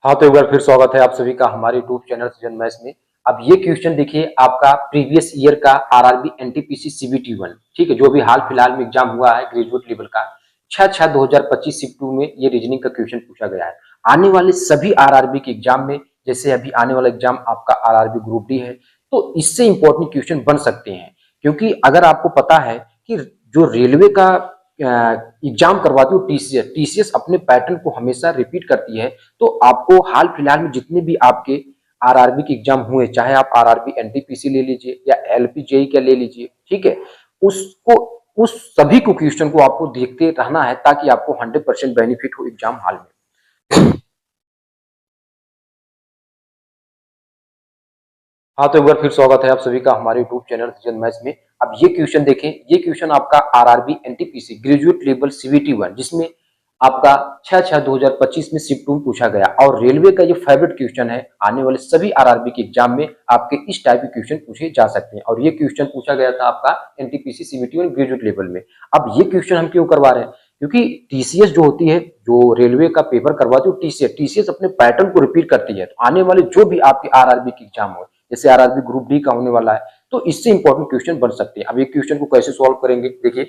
हाँ, तो एक बार फिर स्वागत है आप सभी का हमारे यूट्यूब चैनल सीजन मैथ्स में। अब ये क्वेश्चन देखिए आपका प्रीवियस ईयर का आरआरबी एनटीपीसी सीबीटी 1, ठीक है, जो भी हाल फिलहाल में एग्जाम हुआ है ग्रेजुएट लेवल का 6/6/2025 शिफ्ट 2 में ये रीजनिंग का क्वेश्चन पूछा गया है। आने वाले सभी आरआरबी के एग्जाम में, जैसे अभी आने वाला एग्जाम आपका आरआरबी ग्रुप डी है, तो इससे इंपॉर्टेंट क्वेश्चन बन सकते हैं। क्योंकि अगर आपको पता है कि जो रेलवे का एग्जाम करवाती है टीसीएस अपने पैटर्न को हमेशा रिपीट करती है। तो आपको हाल फिलहाल में जितने भी आपके आरआरबी के एग्जाम हुए, चाहे आप आरआरबी एनटीपीसी ले लीजिए या एलपी जेई का ले लीजिए, ठीक है, उसको उस सभी को क्वेश्चन को आपको देखते रहना है ताकि आपको 100% बेनिफिट हो एग्जाम हाल में। हाँ, तो एक बार फिर स्वागत है आप सभी का हमारे यूट्यूब चैनल सीजन मैथ्स में। अब ये क्वेश्चन देखें, ये क्वेश्चन आपका RRB NTPC graduate level CBT 1, जिसमें आपका 6/6/2025 में शिफ्ट 2 पूछा गया और रेलवे का ये फेवरेट क्वेश्चन है। आने वाले सभी आरआरबी के एग्जाम में आपके इस टाइप के क्वेश्चन पूछे जा सकते हैं और ये क्वेश्चन पूछा गया था आपका एनटीपीसी सीबीटी 1 ग्रेजुएट लेवल में। अब ये क्वेश्चन हम क्यों करवा रहे हैं? क्योंकि टीसीएस जो होती है, जो रेलवे का पेपर करवाती है, टीसीएस अपने पैटर्न को रिपीट करती है। तो आने वाले जो भी आपके आरआरबी के एग्जाम हो, जैसे आरआरबी ग्रुप डी का होने वाला है, तो इससे इंपॉर्टेंट क्वेश्चन बन सकते हैं। अब ये क्वेश्चन को कैसे सॉल्व करेंगे, देखिए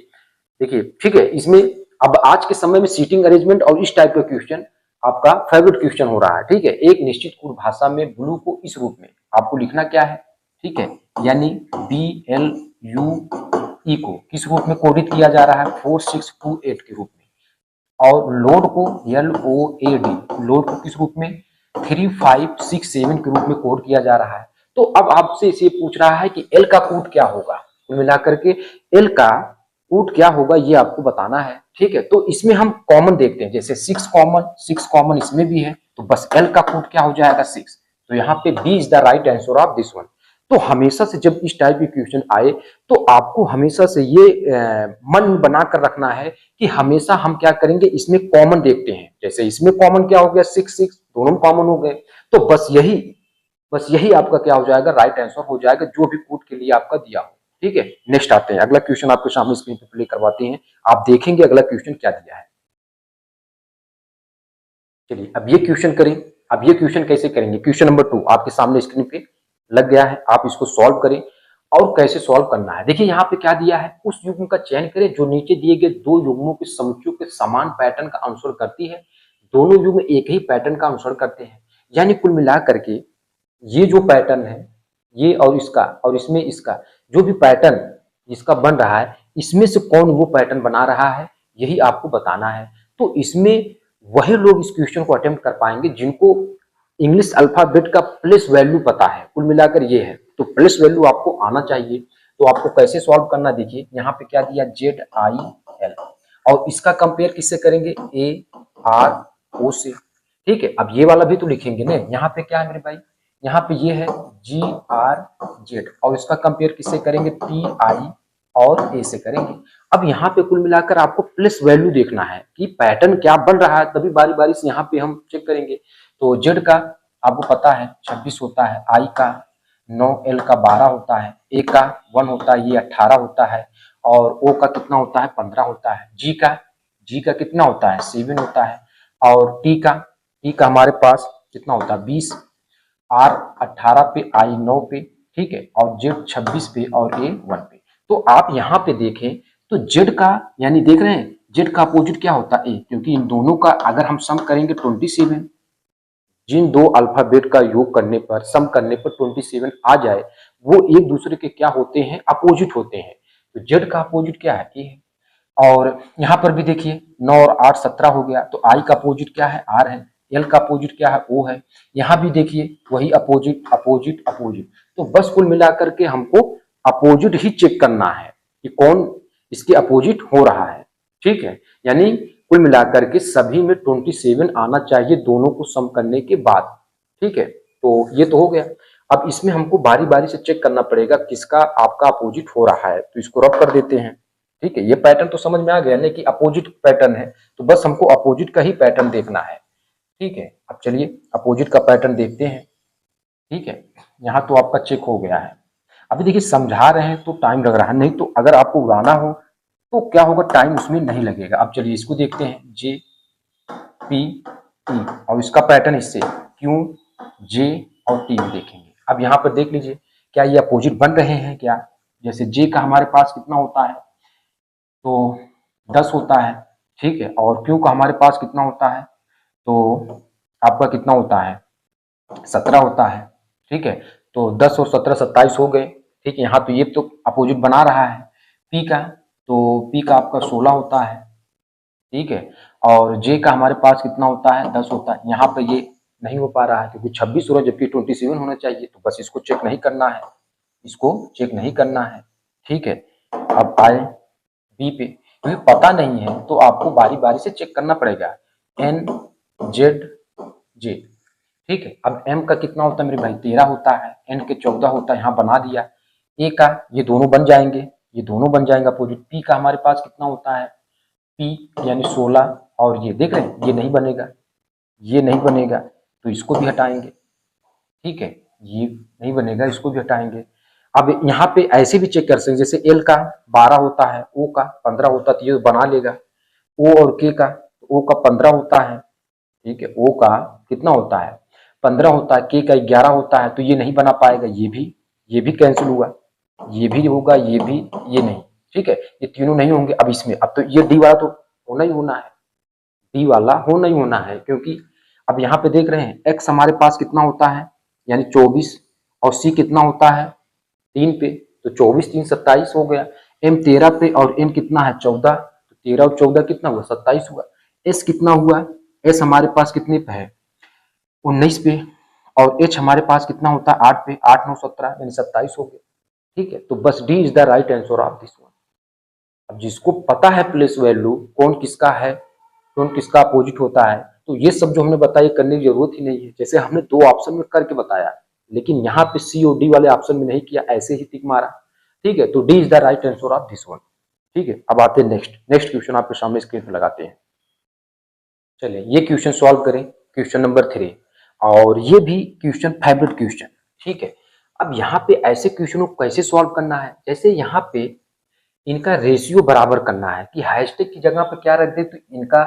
देखिए, ठीक है, इसमें अब आज के समय में सीटिंग अरेंजमेंट और इस टाइप का क्वेश्चन आपका फेवरेट क्वेश्चन हो रहा है। ठीक है, एक निश्चित पूर्व भाषा में ब्लू को इस रूप में आपको लिखना क्या है, ठीक है, यानी BLUE को किस रूप में कोडित किया जा रहा है, 4628 के रूप में, और लोड को LOAD, लोड को किस रूप में 3567 के रूप में कोड किया जा रहा है। तो अब आपसे इसे पूछ रहा है कि एल का कोड क्या होगा, कुल मिलाकर के एल का कोड क्या होगा ये आपको बताना है। ठीक है, तो इसमें हम कॉमन देखते हैं, जैसे 6 कॉमन इसमें भी है, तो बस एल का कोड क्या हो जाएगा 6। तो यहाँ पे B is the right answer of this one. तो हमेशा से जब इस टाइप की क्वेश्चन आए तो आपको हमेशा से ये मन बना कर रखना है कि हमेशा हम क्या करेंगे, इसमें कॉमन देखते हैं। जैसे इसमें कॉमन क्या हो गया, 6 दोनों कॉमन हो गए, तो बस यही आपका क्या हो जाएगा, राइट आंसर हो जाएगा, जो भी कोड के लिए आपका दिया हो। ठीक है, नेक्स्ट आते हैं, अगला क्वेश्चन आपके सामने स्क्रीन पे प्ले करवाते हैं, आप देखेंगे अगला क्वेश्चन क्या दिया है। चलिए अब ये क्वेश्चन करें। अब ये क्वेश्चन कैसे करेंगे, क्वेश्चन नंबर 2 आपके सामने स्क्रीन पे लग गया है, आप इसको सॉल्व करें। और कैसे सॉल्व करना है, देखिए यहाँ पे क्या दिया है, उस युग्म का चयन करें जो नीचे दिए गए दो युग्मों के समुच्चयों के समान पैटर्न का अनुसरण करती है। दोनों युग्म एक ही पैटर्न का अनुसरण करते हैं, यानी कुल मिला करके ये जो पैटर्न है, ये और इसका और इसमें इसका जो भी पैटर्न जिसका बन रहा है, इसमें से कौन वो पैटर्न बना रहा है, यही आपको बताना है। तो इसमें वही लोग इस क्वेश्चन को अटेम्प्ट कर पाएंगे जिनको इंग्लिश अल्फाबेट का प्लेस वैल्यू पता है। कुल मिलाकर ये है, तो प्लेस वैल्यू आपको आना चाहिए। तो आपको कैसे सॉल्व करना, देखिए यहाँ पे क्या दिया, ZIL, और इसका कंपेयर किससे करेंगे, ARO से। ठीक है, अब ये वाला भी तो लिखेंगे ना, यहाँ पे क्या है मेरे भाई, यहाँ पे ये है GRZ, और इसका कंपेयर किससे करेंगे, TI और A से करेंगे। अब यहाँ पे कुल मिलाकर आपको प्लस वैल्यू देखना है कि पैटर्न क्या बन रहा है, तभी बारी बारी से यहाँ पे हम चेक करेंगे। तो Z का आपको पता है 26 होता है, I का 9, L का 12 होता है, A का 1 होता है, ये 18 होता है, और O का कितना होता है, 15 होता है, G का कितना होता है, 7 होता है, और T का हमारे पास कितना होता है, 20, R 18 पे, I 9 पे, ठीक है, और Z 26 पे और A 1 पे। तो आप यहाँ पे देखें तो Z का, यानी देख रहे हैं Z का अपोजिट क्या होता है, A, क्योंकि इन दोनों का अगर हम सम करेंगे 27, जिन दो अल्फाबेट का योग करने पर, सम करने पर 27 आ जाए, वो एक दूसरे के क्या होते हैं, अपोजिट होते हैं। तो Z का अपोजिट क्या है, A है। और यहाँ पर भी देखिए 9 और 8 17 हो गया, तो I का अपोजिट क्या है, R है, L का अपोजिट क्या है, O है। यहाँ भी देखिए वही अपोजिट अपोजिट अपोजिट। तो बस कुल मिलाकर के हमको अपोजिट ही चेक करना है कि कौन इसके अपोजिट हो रहा है। ठीक है, यानी कुल मिलाकर के सभी में 27 आना चाहिए दोनों को सम करने के बाद। ठीक है, तो ये तो हो गया। अब इसमें हमको बारी बारी से चेक करना पड़ेगा किसका आपका अपोजिट हो रहा है, तो इसको रब कर देते हैं। ठीक है, ये पैटर्न तो समझ में आ गया ना कि अपोजिट पैटर्न है, तो बस हमको अपोजिट का ही पैटर्न देखना है। ठीक है, अब चलिए अपोजिट का पैटर्न देखते हैं। ठीक है, यहाँ तो आपका चेक हो गया है। अभी देखिए समझा रहे हैं तो टाइम लग रहा है, नहीं तो अगर आपको उड़ाना हो तो क्या होगा, टाइम उसमें नहीं लगेगा। अब चलिए इसको देखते हैं, JPE, और इसका पैटर्न इससे, क्यू, जे और टी भी देखेंगे। अब यहाँ पर देख लीजिए क्या ये अपोजिट बन रहे हैं क्या। जैसे जे का हमारे पास कितना होता है तो 10 होता है, ठीक है, और क्यू का हमारे पास कितना होता है तो आपका कितना होता है 17 होता है, ठीक है। तो 10 और 17 27 हो गए, ठीक है। यहाँ तो ये तो अपोजिट बना रहा है। पी का तो पी का आपका 16 होता है, ठीक है, और जे का हमारे पास कितना होता है 10 होता है। यहाँ पर ये नहीं हो पा रहा है क्योंकि 26 हो रहा है जबकि 27 होना चाहिए, तो बस इसको चेक नहीं करना है, इसको चेक नहीं करना है, ठीक है। अब आए बी पे, क्योंकि पता नहीं है तो आपको बारी बारी से चेक करना पड़ेगा। एन, जेड, जे, ठीक है। अब एम का कितना होता है मेरे भाई 13 होता है, एन के 14 होता है, यहाँ बना दिया। ए का ये दोनों बन जाएंगे, ये दोनों बन जाएंगे अपोजिट। पी का हमारे पास कितना होता है पी यानी 16, और ये देख रहे हैं ये नहीं बनेगा, ये नहीं बनेगा, तो इसको भी हटाएंगे, ठीक है, ये नहीं बनेगा, इसको भी हटाएंगे। अब यहाँ पे ऐसे भी चेक कर सकते, जैसे एल का 12 होता है, ओ का 15 होता है, तो ये बना लेगा। ओ और के का, ओ का 15 होता है, ठीक है, ओ का कितना होता है 15 होता है, के का 11 होता है, तो ये नहीं बना पाएगा, ये भी कैंसिल हुआ, ये भी होगा, ये नहीं, ठीक है, ये तीनों नहीं होंगे। अब इसमें अब तो ये डी वाला तो होना ही होना है, डी वाला होना ही होना है, क्योंकि अब यहाँ पे देख रहे हैं एक्स हमारे पास कितना होता है यानी 24, और सी कितना होता है 3 पे, तो 24 3 27 हो गया। एम 13 पे और एन कितना है 14, तो 13 और 14 कितना हुआ 27 हुआ। एस कितना हुआ, एस हमारे पास कितने पे है 19 पे, और एच हमारे पास कितना होता है 8 पे, 8 9 17 यानी 27 हो गया, ठीक है। तो बस D is the right answer of this one. अब जिसको पता है प्लेस वैल्यू कौन किसका है, कौन किसका अपोजिट होता है, तो ये सब जो हमने बताया करने की जरूरत ही नहीं है। जैसे हमने 2 ऑप्शन में करके बताया, लेकिन यहाँ पे सी और डी वाले ऑप्शन में नहीं किया, ऐसे ही टिक मारा, ठीक है। तो D is the right answer of this one, ठीक है। अब आते हैं नेक्स्ट क्वेश्चन आपके सामने स्क्रीन पर लगाते हैं। चलिए ये क्वेश्चन सॉल्व करें, क्वेश्चन नंबर 3, और ये भी क्वेश्चन फेवरेट क्वेश्चन, ठीक है। अब यहाँ पे ऐसे क्वेश्चन को कैसे सॉल्व करना है, जैसे यहाँ पे इनका रेशियो बराबर करना है कि हैशटैग की जगह पर क्या रख दे तो इनका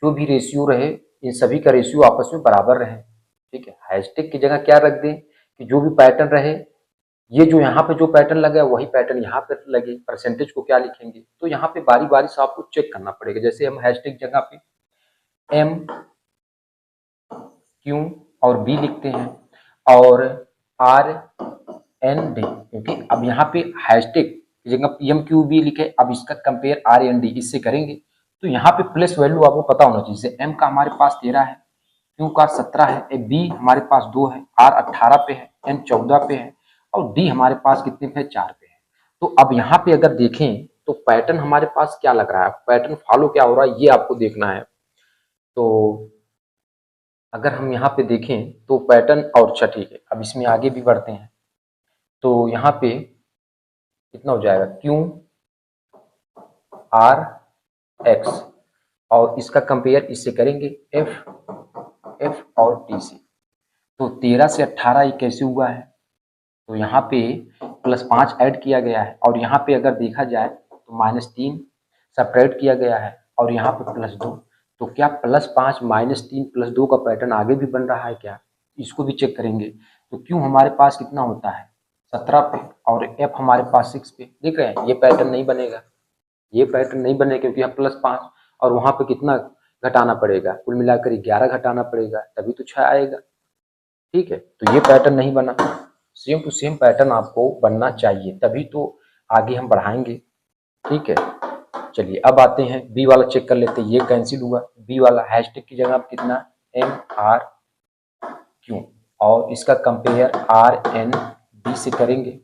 जो भी रेशियो रहे इन सभी का रेशियो आपस में बराबर रहे, ठीक है। हैशटैग की जगह क्या रख दे कि जो भी पैटर्न रहे, ये जो यहाँ पे जो पैटर्न लगा है वही पैटर्न यहाँ पे लगे। परसेंटेज को क्या लिखेंगे, तो यहाँ पे बारी बारी से आपको चेक करना पड़ेगा। जैसे हम हैशटैग जगह पे एम, क्यू और बी लिखते हैं, और आर, एन, डी, क्योंकि अब यहाँ पे हैशटैग की जगह पी एम क्यू बी लिखे, अब इसका कंपेयर आर एन डी इससे करेंगे, तो यहाँ पे प्लेस वैल्यू आपको पता होना चाहिए। जैसे एम का हमारे पास 13 है, क्यू का 17 है, बी हमारे पास 2 है, आर 18 पे है, एन 14 पे है, और डी हमारे पास कितने पे है 4 पे है। तो अब यहाँ पे अगर देखें तो पैटर्न हमारे पास क्या लग रहा है, पैटर्न फॉलो क्या हो रहा है ये आपको देखना है। तो अगर हम यहाँ पे देखें तो पैटर्न, और अच्छा ठीक है, अब इसमें आगे भी बढ़ते हैं। तो यहाँ पे कितना हो जाएगा क्यू आर एक्स, और इसका कंपेयर इससे करेंगे एफ और टी से। तो 13 से 18 ये कैसे हुआ है, तो यहाँ पे +5 ऐड किया गया है, और यहाँ पे अगर देखा जाए तो -3 सब्ट्रैक्ट किया गया है, और यहाँ पे +2। तो क्या +5 -3 +2 का पैटर्न आगे भी बन रहा है क्या, इसको भी चेक करेंगे। तो क्यों हमारे पास कितना होता है 17 पे, और एफ हमारे पास 6 पे, देख रहे हैं ये पैटर्न नहीं बनेगा, ये पैटर्न नहीं बनेगा, क्योंकि यहाँ +5 और वहाँ पे कितना घटाना पड़ेगा, कुल मिलाकर 11 घटाना पड़ेगा, तभी तो 6 आएगा, ठीक है। तो ये पैटर्न नहीं बना, सेम टू सेम पैटर्न आपको बनना चाहिए, तभी तो आगे हम बढ़ाएंगे, ठीक है। चलिए अब आते हैं बी वाला चेक कर लेते हैं, ये कैंसिल हुआ। बी वाला हैशटैग की जगह आप कितना एम आर क्यू, और इसका कंपेयर आर एन बी से करेंगे,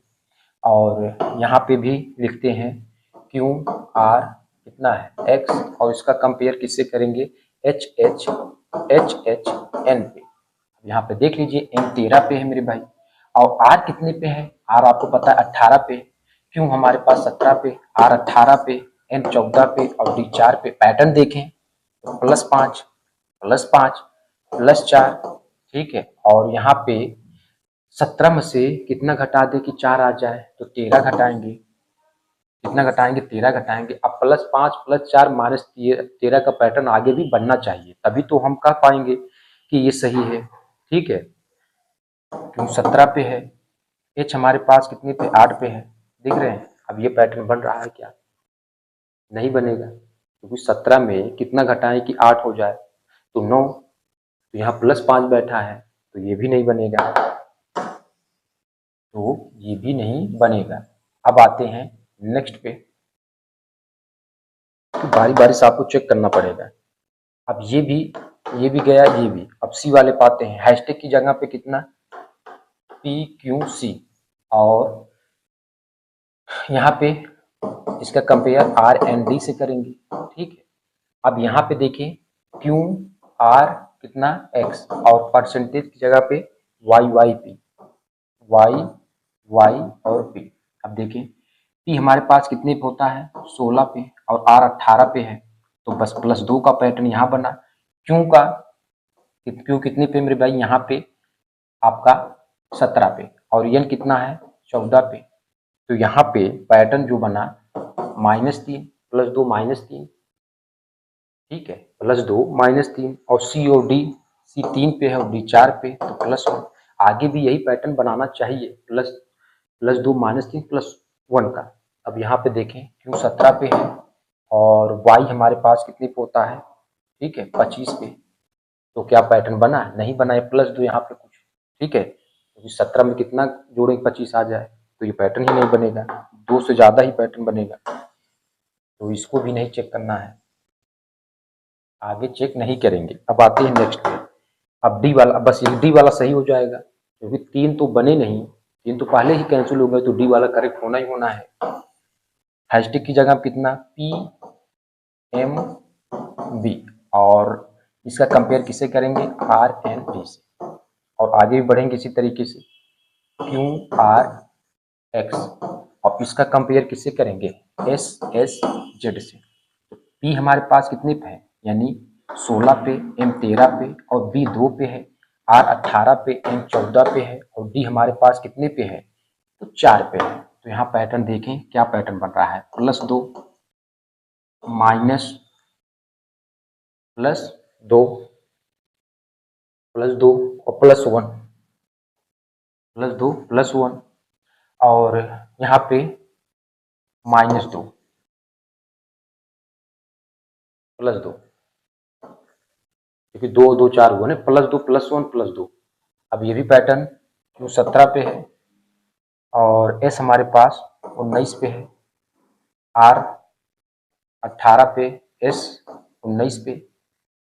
और यहाँ पे भी लिखते हैं क्यू आर कितना है एक्स, और इसका कंपेयर किससे करेंगे एच एच एन पे। यहाँ पे देख लीजिए एम 13 पे है मेरे भाई, और आर कितने पे है, आर आपको पता है 18 पे, क्यों हमारे पास 17 पे, आर 18 पे, एन 14 पे, और डी 4 पे। पैटर्न देखें तो +5 +5 +4, ठीक है, और यहाँ पे 17 में से कितना घटा दे कि 4 आ जाए, तो 13 घटाएंगे, कितना घटाएंगे 13 घटाएंगे। अब +5 +4 -13 का पैटर्न आगे भी बनना चाहिए, तभी तो हम कह पाएंगे कि ये सही है, ठीक है, क्यों 17 पे है, एच हमारे पास कितने पे 8 पे है, देख रहे हैं। अब ये पैटर्न बन रहा है क्या? नहीं बनेगा, क्योंकि 17 में कितना घटाएं कि 8 हो जाए, तो 9, तो यहाँ +5 बैठा है, तो ये भी नहीं बनेगा, तो ये भी नहीं बनेगा। अब आते हैं नेक्स्ट पे, तो बारी बारी से आपको चेक करना पड़ेगा। अब ये भी गया, ये भी। अब सी वाले पाते हैं, हैशटैग की जगह पे कितना, PQC, और यहाँ पे इसका कंपेयर RND से करेंगे, ठीक है। अब यहाँ पे देखें, QR कितना X, और परसेंटेज की जगह पे YYP, Y और P। अब देखें, P हमारे पास कितने पे होता है, 16 पे, और R 18 पे है, तो बस +2 का पैटर्न यहाँ बना। Q कितने पे मेरे भाई, यहाँ पे आपका 17 पे, और N कितना है, 14 पे, तो यहाँ पे पैटर्न जो बना -3 +2 -3, ठीक है, +2 -3, और C और D, C 3 पे है और D 4 पे, तो +1। आगे भी यही पैटर्न बनाना चाहिए, +2 -3 +1 का। अब यहाँ पे देखें, Q 17 पे है, और Y हमारे पास कितने पे होता है, ठीक है, 25 पे, तो क्या पैटर्न बना, नहीं बना, है +2 यहाँ पे कुछ, ठीक है, क्योंकि 17 में कितना जोड़ें 25 आ जाए, तो ये पैटर्न ही नहीं बनेगा, 2 से ज़्यादा ही पैटर्न बनेगा, तो इसको भी नहीं चेक करना है, आगे चेक नहीं करेंगे। अब आते हैं नेक्स्ट पे, अब डी वाला, बस ये डी वाला सही हो जाएगा, क्योंकि 3 तो बने नहीं, 3 तो पहले ही कैंसिल हो गए, तो डी वाला करेक्ट होना ही होना है। हैशटैग की जगह कितना, PMB, और इसका कंपेयर किससे करेंगे, RND से, और आगे भी बढ़ेंगे इसी तरीके से, QRX, और इसका कंपेयर किससे करेंगे, SSZ से। P हमारे पास कितने पे है, यानी 16 पे, M 13 पे, और B 2 पे है, R 18 पे, M 14 पे है, और D हमारे पास कितने पे है, तो 4 पे है। तो यहाँ पैटर्न देखें, क्या पैटर्न बन रहा है, +2 -, +2 +2 और +1, +2 +1, और यहाँ पे -2 +2, क्योंकि 2 2 4 हुआ ना, +2 +1 +2। अब ये भी पैटर्न Q 17 पे है, और S हमारे पास 19 पे है, R 18 पे, S 19 पे,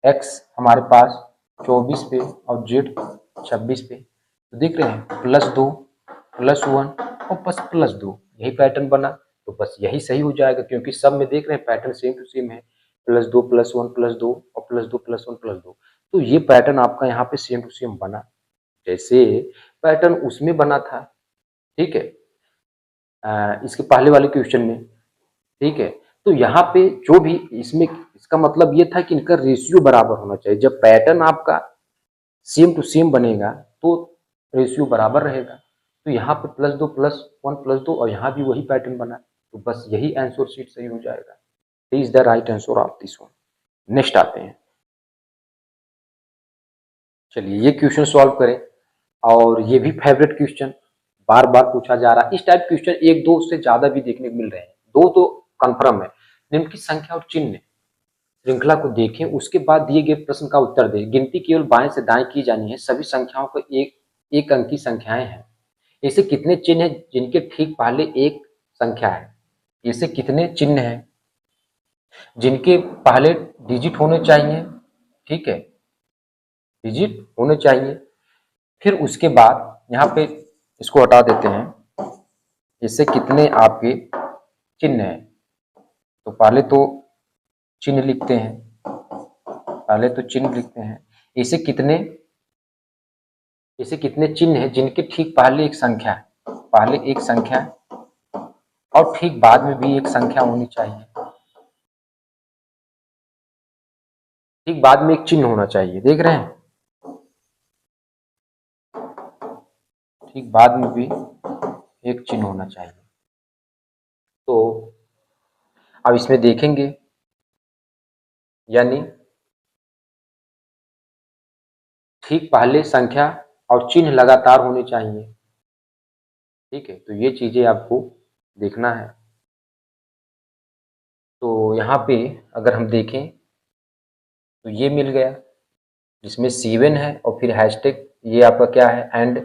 X हमारे पास 24 पे, और Z 26 पे, तो देख रहे हैं, +2 +1 और बस +2, यही पैटर्न बना, तो बस यही सही हो जाएगा, क्योंकि सब में देख रहे हैं पैटर्न सेम टू सेम है, +2 +1 +2 और +2 +1 +2, तो ये पैटर्न आपका यहाँ पे सेम टू सेम बना, जैसे पैटर्न उसमें बना था, ठीक है, इसके पहले वाले क्वेश्चन में, ठीक है। तो यहाँ पे जो भी इसमें, इसका मतलब ये था कि इनका रेशियो बराबर होना चाहिए, जब पैटर्न आपका सेम टू सेम बनेगा तो रेशियो बराबर रहेगा, तो यहाँ पे +2 +1 +2, और यहाँ भी वही पैटर्न बना, तो बस यही आंसर शीट सही हो जाएगा, is the right answer of this one. Next आते हैं, चलिए ये क्वेश्चन सॉल्व करें, और ये भी फेवरेट क्वेश्चन, बार बार पूछा जा रहा है, इस टाइप क्वेश्चन 1-2 से ज्यादा भी देखने को मिल रहे हैं, 2 तो कंफर्म है। निम्न की संख्या और चिन्ह श्रृंखला को देखें, उसके बाद दिए गए प्रश्न का उत्तर दें। गिनती केवल बाएं से दाएं की जानी है, सभी संख्याओं को एक अंक की संख्याएं हैं। ऐसे कितने चिन्ह हैं जिनके ठीक पहले एक संख्या है, ऐसे कितने चिन्ह हैं जिनके पहले डिजिट होने चाहिए, ठीक है, डिजिट होने चाहिए, फिर उसके बाद यहाँ पे इसको हटा देते हैं, इससे कितने आपके चिन्ह हैं, तो पहले तो चिन्ह लिखते हैं, पहले तो चिन्ह लिखते हैं, ऐसे कितने चिन्ह हैं जिनके ठीक पहले एक संख्या है, पहले एक संख्या और ठीक बाद में भी एक संख्या होनी चाहिए, ठीक बाद में एक चिन्ह होना चाहिए, देख रहे हैं, ठीक बाद में भी एक चिन्ह होना चाहिए। तो अब इसमें देखेंगे, यानी ठीक पहले संख्या और चिन्ह लगातार होने चाहिए। ठीक है, तो ये चीजें आपको देखना है। तो यहाँ पे अगर हम देखें तो ये मिल गया, जिसमें C1 है और फिर हैशटैग ये आपका क्या है, एंड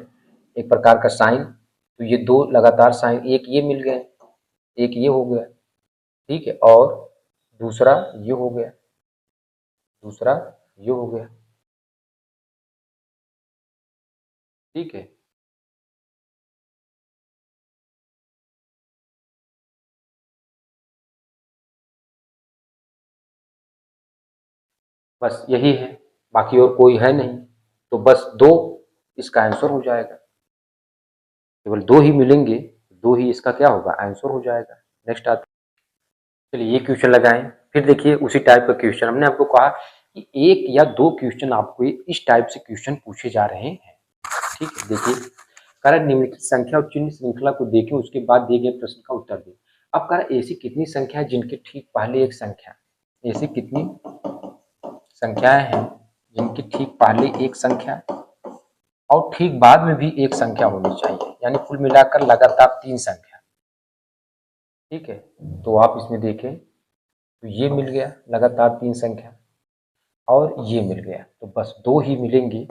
एक प्रकार का साइन। तो ये दो लगातार साइन, एक ये मिल गए, एक ये हो गया। ठीक है, और दूसरा ये हो गया, दूसरा ये हो गया। ठीक है, बस यही है, बाकी और कोई है नहीं। तो बस दो इसका आंसर हो जाएगा, केवल दो ही मिलेंगे, दो ही इसका क्या होगा, आंसर हो जाएगा। नेक्स्ट आता, चलिए ये क्वेश्चन लगाएं। फिर देखिए उसी टाइप का क्वेश्चन, हमने आपको कहा कि एक या दो क्वेश्चन आपको इस टाइप से क्वेश्चन पूछे जा रहे हैं। ठीक है, देखिए कारण निम्नलिखित संख्या और चिन्ह श्रृंखला को देखें, उसके बाद दिए गए प्रश्न का उत्तर दें। अब कारण ऐसी कितनी संख्या है जिनके ठीक पहले एक संख्या, ऐसी कितनी संख्याएं हैं जिनकी ठीक पहले एक संख्या और ठीक बाद में भी एक संख्या होनी चाहिए, यानी कुल मिलाकर लगातार तीन संख्या। ठीक है, तो आप इसमें देखें तो ये मिल गया लगातार तीन संख्या और ये मिल गया, तो बस दो ही मिलेंगे,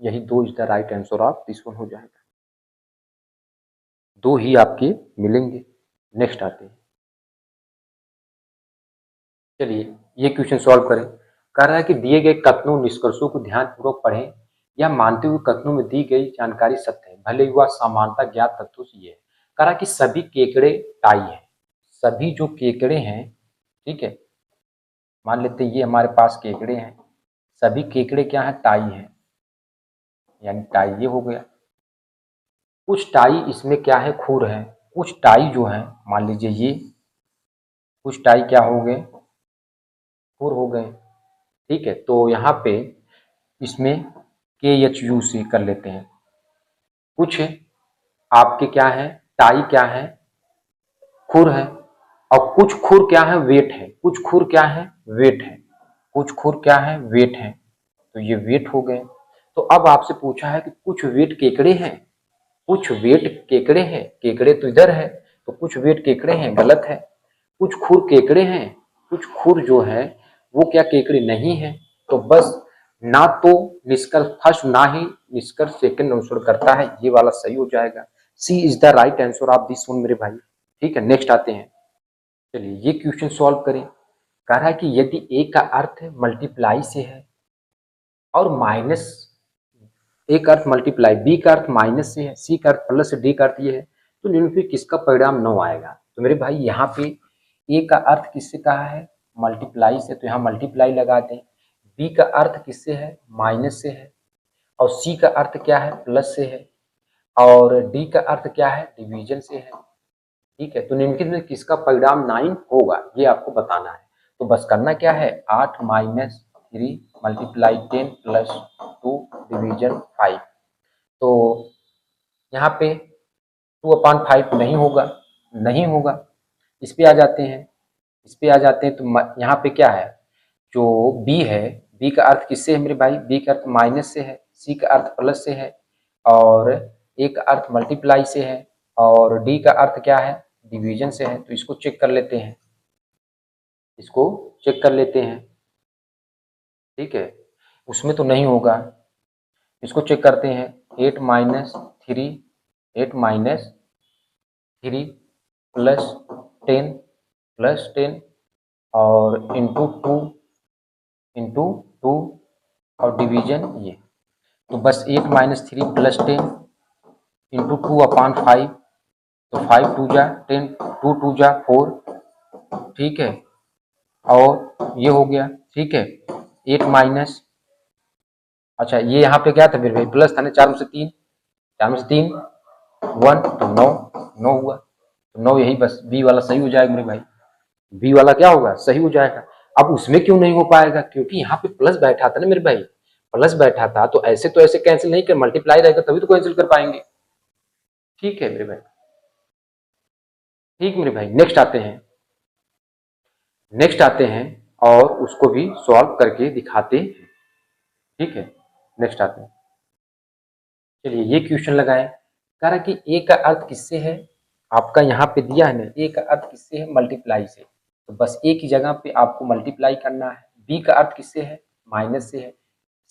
यही दो is the right answer of this one हो जाएगा, दो ही आपके मिलेंगे। नेक्स्ट आते हैं, चलिए ये क्वेश्चन सॉल्व करें। कह रहा है कि दिए गए कथनों निष्कर्षों को ध्यानपूर्वक पढ़ें या मानते हुए कथनों में दी गई जानकारी सत्य है, भले ही वह समानता ज्ञात तथ्यों से ये है। कह रहा है कि सभी केकड़े टाई हैं, सभी जो केकड़े हैं, ठीक है, मान लेते हैं ये हमारे पास केकड़े हैं, सभी केकड़े क्या है, टाई हैं, यानी टाई ये हो गया। कुछ टाई इसमें क्या है, खुर है, कुछ टाई जो है मान लीजिए ये, कुछ टाई क्या हो गए, खुर हो गए। ठीक है, तो यहाँ पे इसमें KHUC कर लेते हैं। कुछ आपके क्या है, टाई क्या है, खुर है, और कुछ खुर क्या है, वेट है, कुछ खुर क्या है, वेट है, कुछ खुर क्या है, वेट है, तो ये वेट हो गए। तो अब आपसे पूछा है कि कुछ वेट केकड़े हैं, कुछ वेट केकड़े हैं, केकड़े तो इधर है, तो कुछ वेट केकड़े हैं, गलत है। कुछ खुर केकड़े हैं, कुछ खुर जो है वो क्या केकड़े नहीं है, तो बस ना तो निष्कर्ष फर्स्ट ना ही निष्कर्ष सेकंड अनुसरण करता है, ये वाला सही हो जाएगा। C is the right answer of this one मेरे भाई। ठीक है, नेक्स्ट आते हैं, चलिए ये क्वेश्चन सॉल्व करें। कह रहा है कि यदि ए का अर्थ मल्टीप्लाई से है और माइनस, ए का अर्थ मल्टीप्लाई, बी का अर्थ माइनस से है, सी का अर्थ प्लस से, डी का अर्थ ये है, तो निम्नलिखित किसका परिणाम 9 आएगा। तो मेरे भाई यहाँ पे ए का अर्थ किससे कहा है, मल्टीप्लाई से, तो यहाँ मल्टीप्लाई लगा दें। बी का अर्थ किससे है, माइनस से है, और सी का अर्थ क्या है, प्लस से है, और डी का अर्थ क्या है, डिवीजन से है। ठीक है, तो निम्नलिखित में किसका परिणाम 9 होगा, ये आपको बताना है। तो बस करना क्या है, 8 माइनस 3 मल्टीप्लाई 10 प्लस 2 डिवीजन 5। तो यहाँ पे 2/5 नहीं होगा, नहीं होगा। इस पे आ जाते हैं, इस पे आ जाते हैं, तो यहाँ पे क्या है, जो बी है, बी का अर्थ किससे है मेरे भाई, बी का अर्थ माइनस से है, सी का अर्थ प्लस से है, और ए का अर्थ मल्टीप्लाई से है, और डी का अर्थ क्या है, डिवीजन से है। तो इसको चेक कर लेते हैं, इसको चेक कर लेते हैं। ठीक है, उसमें तो नहीं होगा, इसको चेक करते हैं। 8 माइनस 3, 8 माइनस 3 प्लस 10 प्लस 10 और इंटू टू और डिवीजन ये, तो बस 8 माइनस 3 प्लस 10 इंटू 2/5, तो 5 2 जा 10, 2 2 जा 4। ठीक है, और ये हो गया। ठीक है, 8 माइनस, अच्छा ये यहाँ पे क्या था मेरे भाई, प्लस था ना, 4 में से 3, 4 में से 3 1, तो 9, 9 हुआ, तो 9 यही बस बी वाला सही हो जाएगा मेरे भाई, बी वाला क्या होगा, सही हो जाएगा। अब उसमें क्यों नहीं हो पाएगा, क्योंकि यहाँ पे प्लस बैठा था ना मेरे भाई, प्लस बैठा था, तो ऐसे कैंसिल नहीं कर, मल्टीप्लाई रहेगा तभी तो कैंसिल कर पाएंगे। ठीक है मेरे भाई, ठीक मेरे भाई, नेक्स्ट आते हैं, नेक्स्ट आते हैं और उसको भी सॉल्व करके दिखाते हैं। ठीक है, नेक्स्ट आते हैं। चलिए ये क्वेश्चन लगाएं। कह रहा कि ए का अर्थ किससे है, आपका यहाँ पे दिया है ना, ए का अर्थ किससे है, मल्टीप्लाई से। तो बस ए की जगह पे आपको मल्टीप्लाई करना है। बी का अर्थ किससे है, माइनस से है।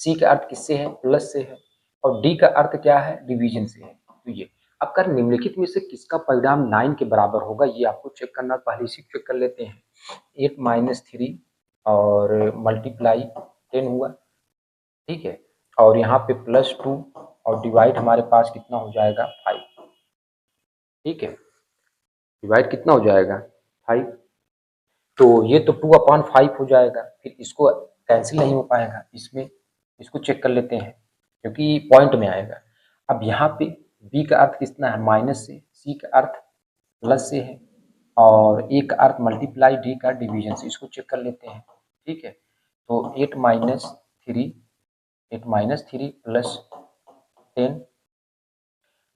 सी का अर्थ किससे है, प्लस से है। और डी का अर्थ क्या है, डिवीजन से है। तो ये अब कर निम्नलिखित में से किसका परिणाम 9 के बराबर होगा, ये आपको चेक करना, पहले इसी चेक कर लेते हैं। 8 माइनस 3 और मल्टीप्लाई 10 हुआ, ठीक है। और यहाँ पे +2 और डिवाइड हमारे पास कितना हो जाएगा, 5, ठीक है। डिवाइड कितना हो जाएगा, 5। तो ये तो 2/5 हो जाएगा, फिर इसको कैंसिल नहीं हो पाएगा इसमें, इसको चेक कर लेते हैं क्योंकि पॉइंट में आएगा। अब यहाँ पे बी का अर्थ कितना है, माइनस से, सी का अर्थ प्लस से है, और ए का अर्थ मल्टीप्लाई, डी का डिवीजन से। इसको चेक कर लेते हैं, ठीक है। तो 8 - 3 प्लस 10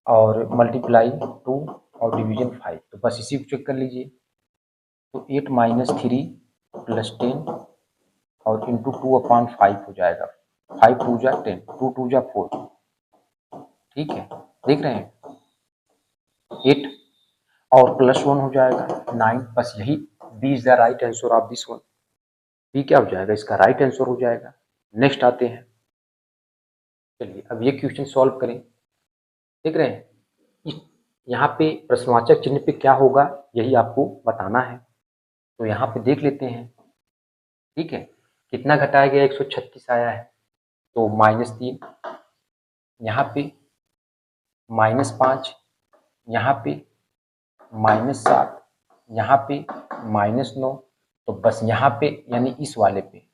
और मल्टीप्लाई 2 और डिवीजन 5। तो बस इसी को चेक कर लीजिए। तो 8 - 3 प्लस 10 और इंटू 2/5 हो जाएगा। 5 2 जा 10, 2 2 जा 4, ठीक है। देख रहे हैं 8 और +1 हो जाएगा 9। बस यही B is the right answer of this one. B क्या हो जाएगा, इसका राइट आंसर हो जाएगा। नेक्स्ट आते हैं। चलिए अब ये क्वेश्चन सॉल्व करें। देख रहे हैं यहाँ पे प्रश्नवाचक चिन्ह पे क्या होगा, यही आपको बताना है। तो यहाँ पे देख लेते हैं, ठीक है। कितना घटाया गया, 136 आया है, तो -3, यहाँ पे -5, यहाँ पे -7, यहाँ पे -9। तो बस यहाँ पे यानी इस वाले पे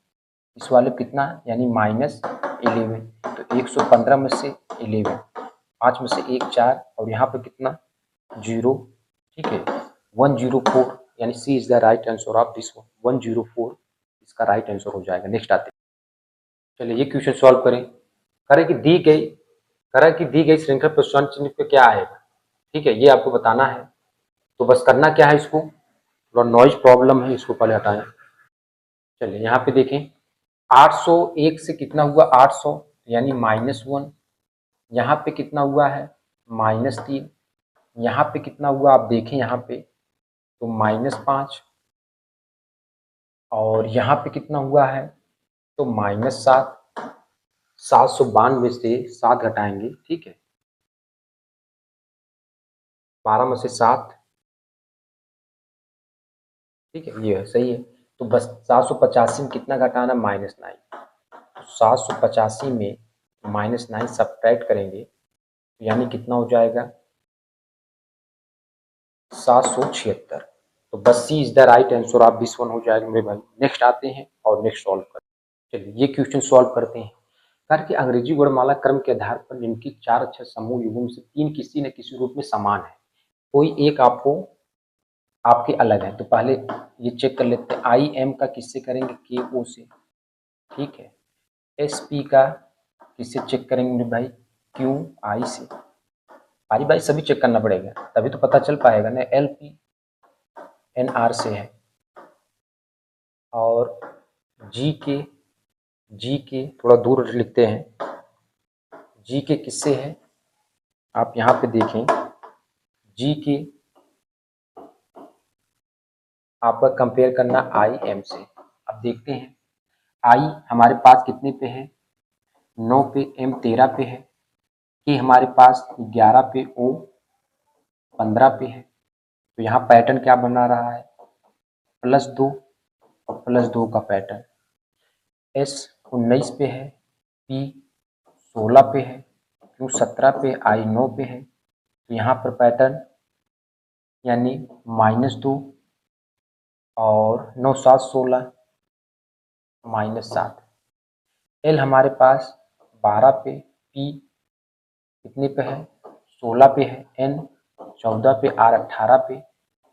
कितना, यानी -11। तो 115 में से 11, 5 में से 1 4, और यहाँ पे कितना 0, ठीक है। 104, यानी C is the right answer of this one. 104 इसका राइट आंसर हो जाएगा। नेक्स्ट आते हैं। चलिए ये क्वेश्चन सॉल्व करें। करें कि दी गई श्रृंखला प्रश्न चिन्ह पे क्या आएगा, ठीक है, ये आपको बताना है। तो बस करना क्या है, इसको थोड़ा नॉइज प्रॉब्लम है, इसको पहले हटाएं। चलिए यहाँ पे देखें, 801 से कितना हुआ, 800, यानी -1। यहाँ पे कितना हुआ है, -3। यहाँ पे कितना हुआ आप देखें, यहाँ पे तो -5, और यहाँ पे कितना हुआ है, तो -7। 792 से 7 घटाएंगे, ठीक है। 12 में से 7, ठीक है, ये है, सही है। तो बस 785 में कितना घटाना, -9। 785 में -9 सब्ट्रैक्ट करेंगे, यानी कितना हो जाएगा, 776। तो बस C is the right answer of this one हो जाएगा मेरे भाई। नेक्स्ट आते हैं और नेक्स्ट सॉल्व करते हैं। चलिए ये क्वेश्चन सॉल्व करते हैं। कार्य के अंग्रेजी वर्णमाला क्रम के आधार पर निम्नलिखित 4 अक्षर समूह युग्म से 3 किसी न किसी रूप में समान है, कोई एक आपको आपके अलग है। तो पहले ये चेक कर लेते हैं, आई एम का किससे करेंगे, के ओ से, ठीक है। एस पी का किससे चेक करेंगे मेरे भाई, क्यू आई से। भाई सभी चेक करना पड़ेगा, तभी तो पता चल पाएगा ना। एल पी एन आर से है, और जी के थोड़ा दूर लिखते हैं, जी के किससे है, आप यहाँ पे देखें, जी के आपका कंपेयर करना आई एम से। अब देखते हैं, आई हमारे पास कितने पे है, 9 पे, एम 13 पे है, के हमारे पास 11 पे, ओ 15 पे है। तो यहाँ पैटर्न क्या बना रहा है, +2 और +2 का पैटर्न। एस 19 पे है, पी 16 पे है, क्यू 17 पे, आई 9 पे है। तो यहाँ पर पैटर्न यानी -2 और 9 7 16, -7। एल हमारे पास 12 पे, पी कितने पे है, 16 पे है, एन 14 पे, आर 18 पे।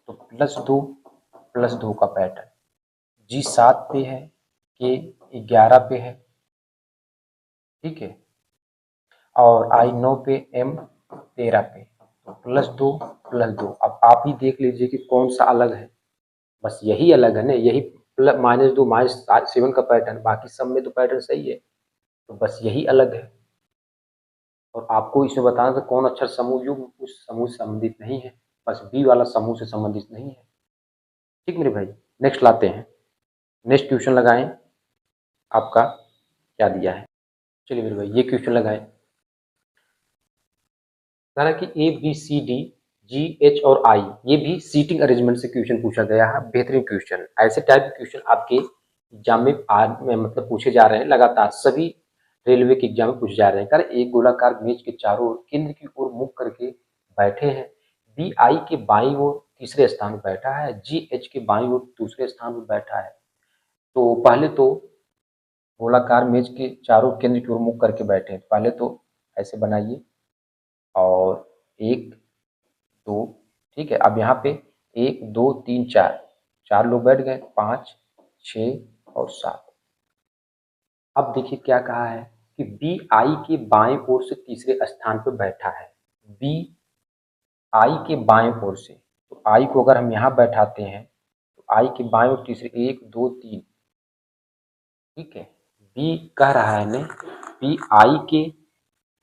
तो +2 का पैटर्न। जी 7 पे है, के 11 पे है, ठीक है, और आई 9 पे, एम 13 पे। तो +2 अब आप ही देख लीजिए कि कौन सा अलग है। बस यही अलग है ना, यही -2 -7 का पैटर्न, बाकी सब में तो पैटर्न सही है। तो बस यही अलग है। और आपको इसमें बताना था कौन अक्षर समूह युग्म उस समूह से संबंधित नहीं है, बस बी वाला समूह से संबंधित नहीं है। ठीक मेरे भाई, नेक्स्ट लाते हैं, नेक्स्ट क्वेश्चन लगाएं, आपका क्या दिया है। चलिए मेरे भाई ये क्वेश्चन लगाएं, कह रहा कि A B C D G H और आई, ये भी सीटिंग अरेंजमेंट से क्वेश्चन पूछा गया है। बेहतरीन क्वेश्चन, ऐसे टाइप के क्वेश्चन आपके एग्जाम में मतलब पूछे जा रहे हैं लगातार, सभी रेलवे के एग्जाम में पूछे जा रहे हैं। कारण एक गोलाकार मेज के चारों ओर केंद्र की ओर मुख करके बैठे हैं, बी आई के बाईं ओर तीसरे स्थान पर बैठा है, जी एच के बाईं ओर दूसरे स्थान पर बैठा है। तो पहले तो गोलाकार मेज के चारों केंद्र की ओर मुख करके बैठे हैं, पहले तो ऐसे बनाइए और एक दो, ठीक है। अब यहाँ पे एक दो तीन चार, चार लोग बैठ गए, 5 6 और 7। अब देखिए क्या कहा है कि बी आई के बाएं ओर से तीसरे स्थान पर बैठा है, बी आई के बाएं ओर से, तो आई को अगर हम यहाँ बैठाते हैं तो आई के बाएं ओर तीसरे 1 2 3, ठीक है। बी कह रहा है ने बी आई के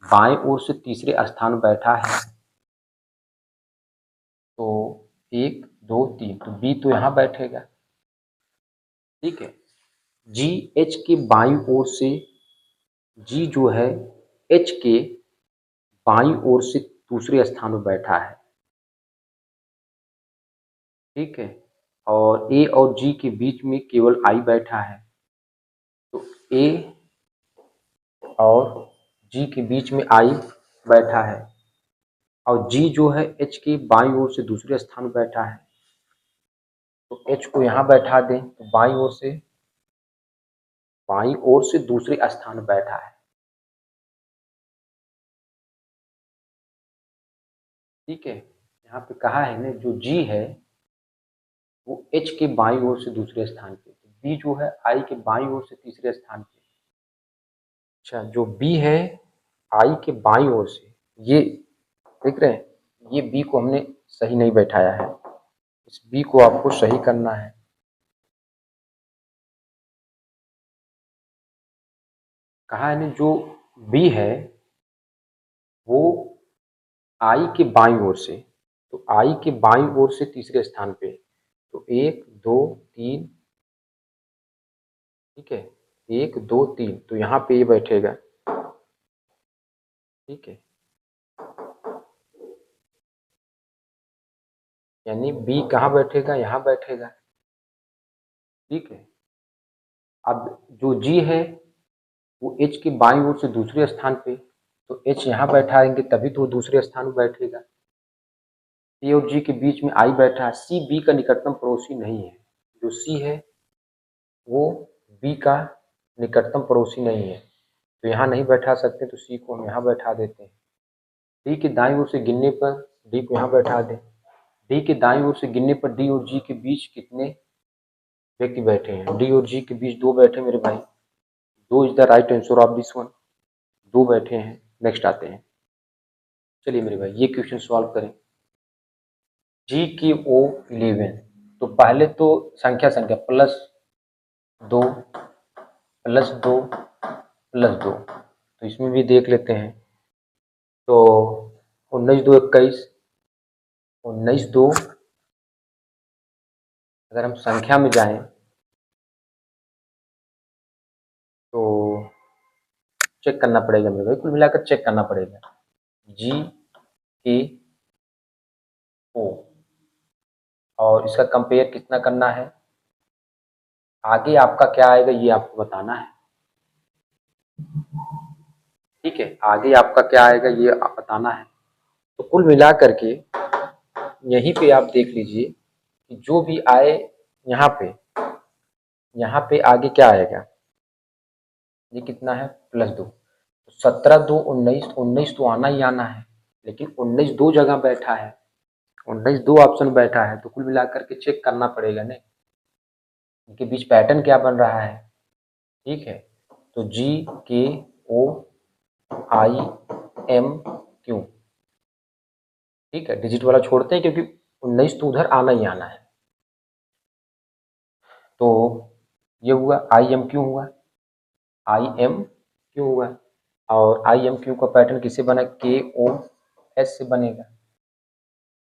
बाएं ओर से तीसरे स्थान बैठा है, तो 1 2 3, तो बी तो यहाँ बैठेगा, ठीक है। जी एच के बाईं ओर से, जी जो है एच के बाईं ओर से दूसरे स्थान पर बैठा है, ठीक है। और ए और जी के बीच में केवल आई बैठा है, तो ए और जी के बीच में आई बैठा है, और जी जो है एच के बाईं ओर से दूसरे स्थान पर बैठा है, तो एच को यहाँ बैठा दें तो बाईं ओर से दूसरे स्थान पर बैठा है, ठीक है। यहाँ पे कहा है ना जो जी है वो एच के बाईं ओर से दूसरे स्थान पे, तो बी जो है आई के बाईं ओर से तीसरे स्थान पे। अच्छा, जो बी है आई के बाईं ओर से, ये देख रहे हैं, ये बी को हमने सही नहीं बैठाया है, इस बी को आपको सही करना है। कहा है ना जो बी है वो आई के बाईं ओर से, तो आई के बाईं ओर से तीसरे स्थान पे, तो 1 2 3, ठीक है, 1 2 3, तो यहाँ पे ये बैठेगा, ठीक है। यानी बी कहाँ बैठेगा, यहाँ बैठेगा, ठीक है। अब जो जी है वो एच के बाईं ओर से दूसरे स्थान पे, तो एच यहाँ बैठाएंगे तभी तो वो दूसरे स्थान पर बैठेगा। ए और जी के बीच में आई बैठा है, सी बी का निकटतम पड़ोसी नहीं है, जो सी है वो बी का निकटतम पड़ोसी नहीं है, तो यहाँ नहीं बैठा सकते, तो सी को हम यहाँ बैठा देते हैं। डी के दाईं ओर से गिनने पर डी को यहाँ बैठा दें, डी के दाईं ओर से गिनने पर डी और जी के बीच कितने व्यक्ति बैठे हैं, डी और जी के बीच 2 बैठे मेरे भाई, 2 is the right answer of this one, 2 बैठे हैं। नेक्स्ट आते हैं, चलिए मेरे भाई ये क्वेश्चन सॉल्व करें। जी की ओ 11, तो पहले तो संख्या संख्या +2 +2 +2, तो इसमें भी देख लेते हैं। तो 19 2 21, 19 2, अगर हम संख्या में जाएं तो चेक करना पड़ेगा मेरे भाई, कुल मिलाकर चेक करना पड़ेगा। जी के ओ, और इसका कंपेयर कितना करना है, आगे आपका क्या आएगा ये आपको बताना है, ठीक है। आगे आपका क्या आएगा ये आप बताना है। तो कुल मिला करके यहीं पे आप देख लीजिए कि जो भी आए यहाँ पे आगे क्या आएगा, ये कितना है +2, तो 17 2 19, 19 तो आना ही आना है, लेकिन 19 दो जगह बैठा है, 19 दो ऑप्शन बैठा है, तो कुल मिलाकर के चेक करना पड़ेगा ना इनके बीच पैटर्न क्या बन रहा है, ठीक है। तो जी के ओ आई एम क्यू, ठीक है, डिजिट वाला छोड़ते हैं क्योंकि 19 तो उधर आना ही आना है। तो ये हुआ आई एम क्यू हुआ, आई एम क्यू हुआ, और आई एम क्यू का पैटर्न किससे बना, के ओ एस से बनेगा,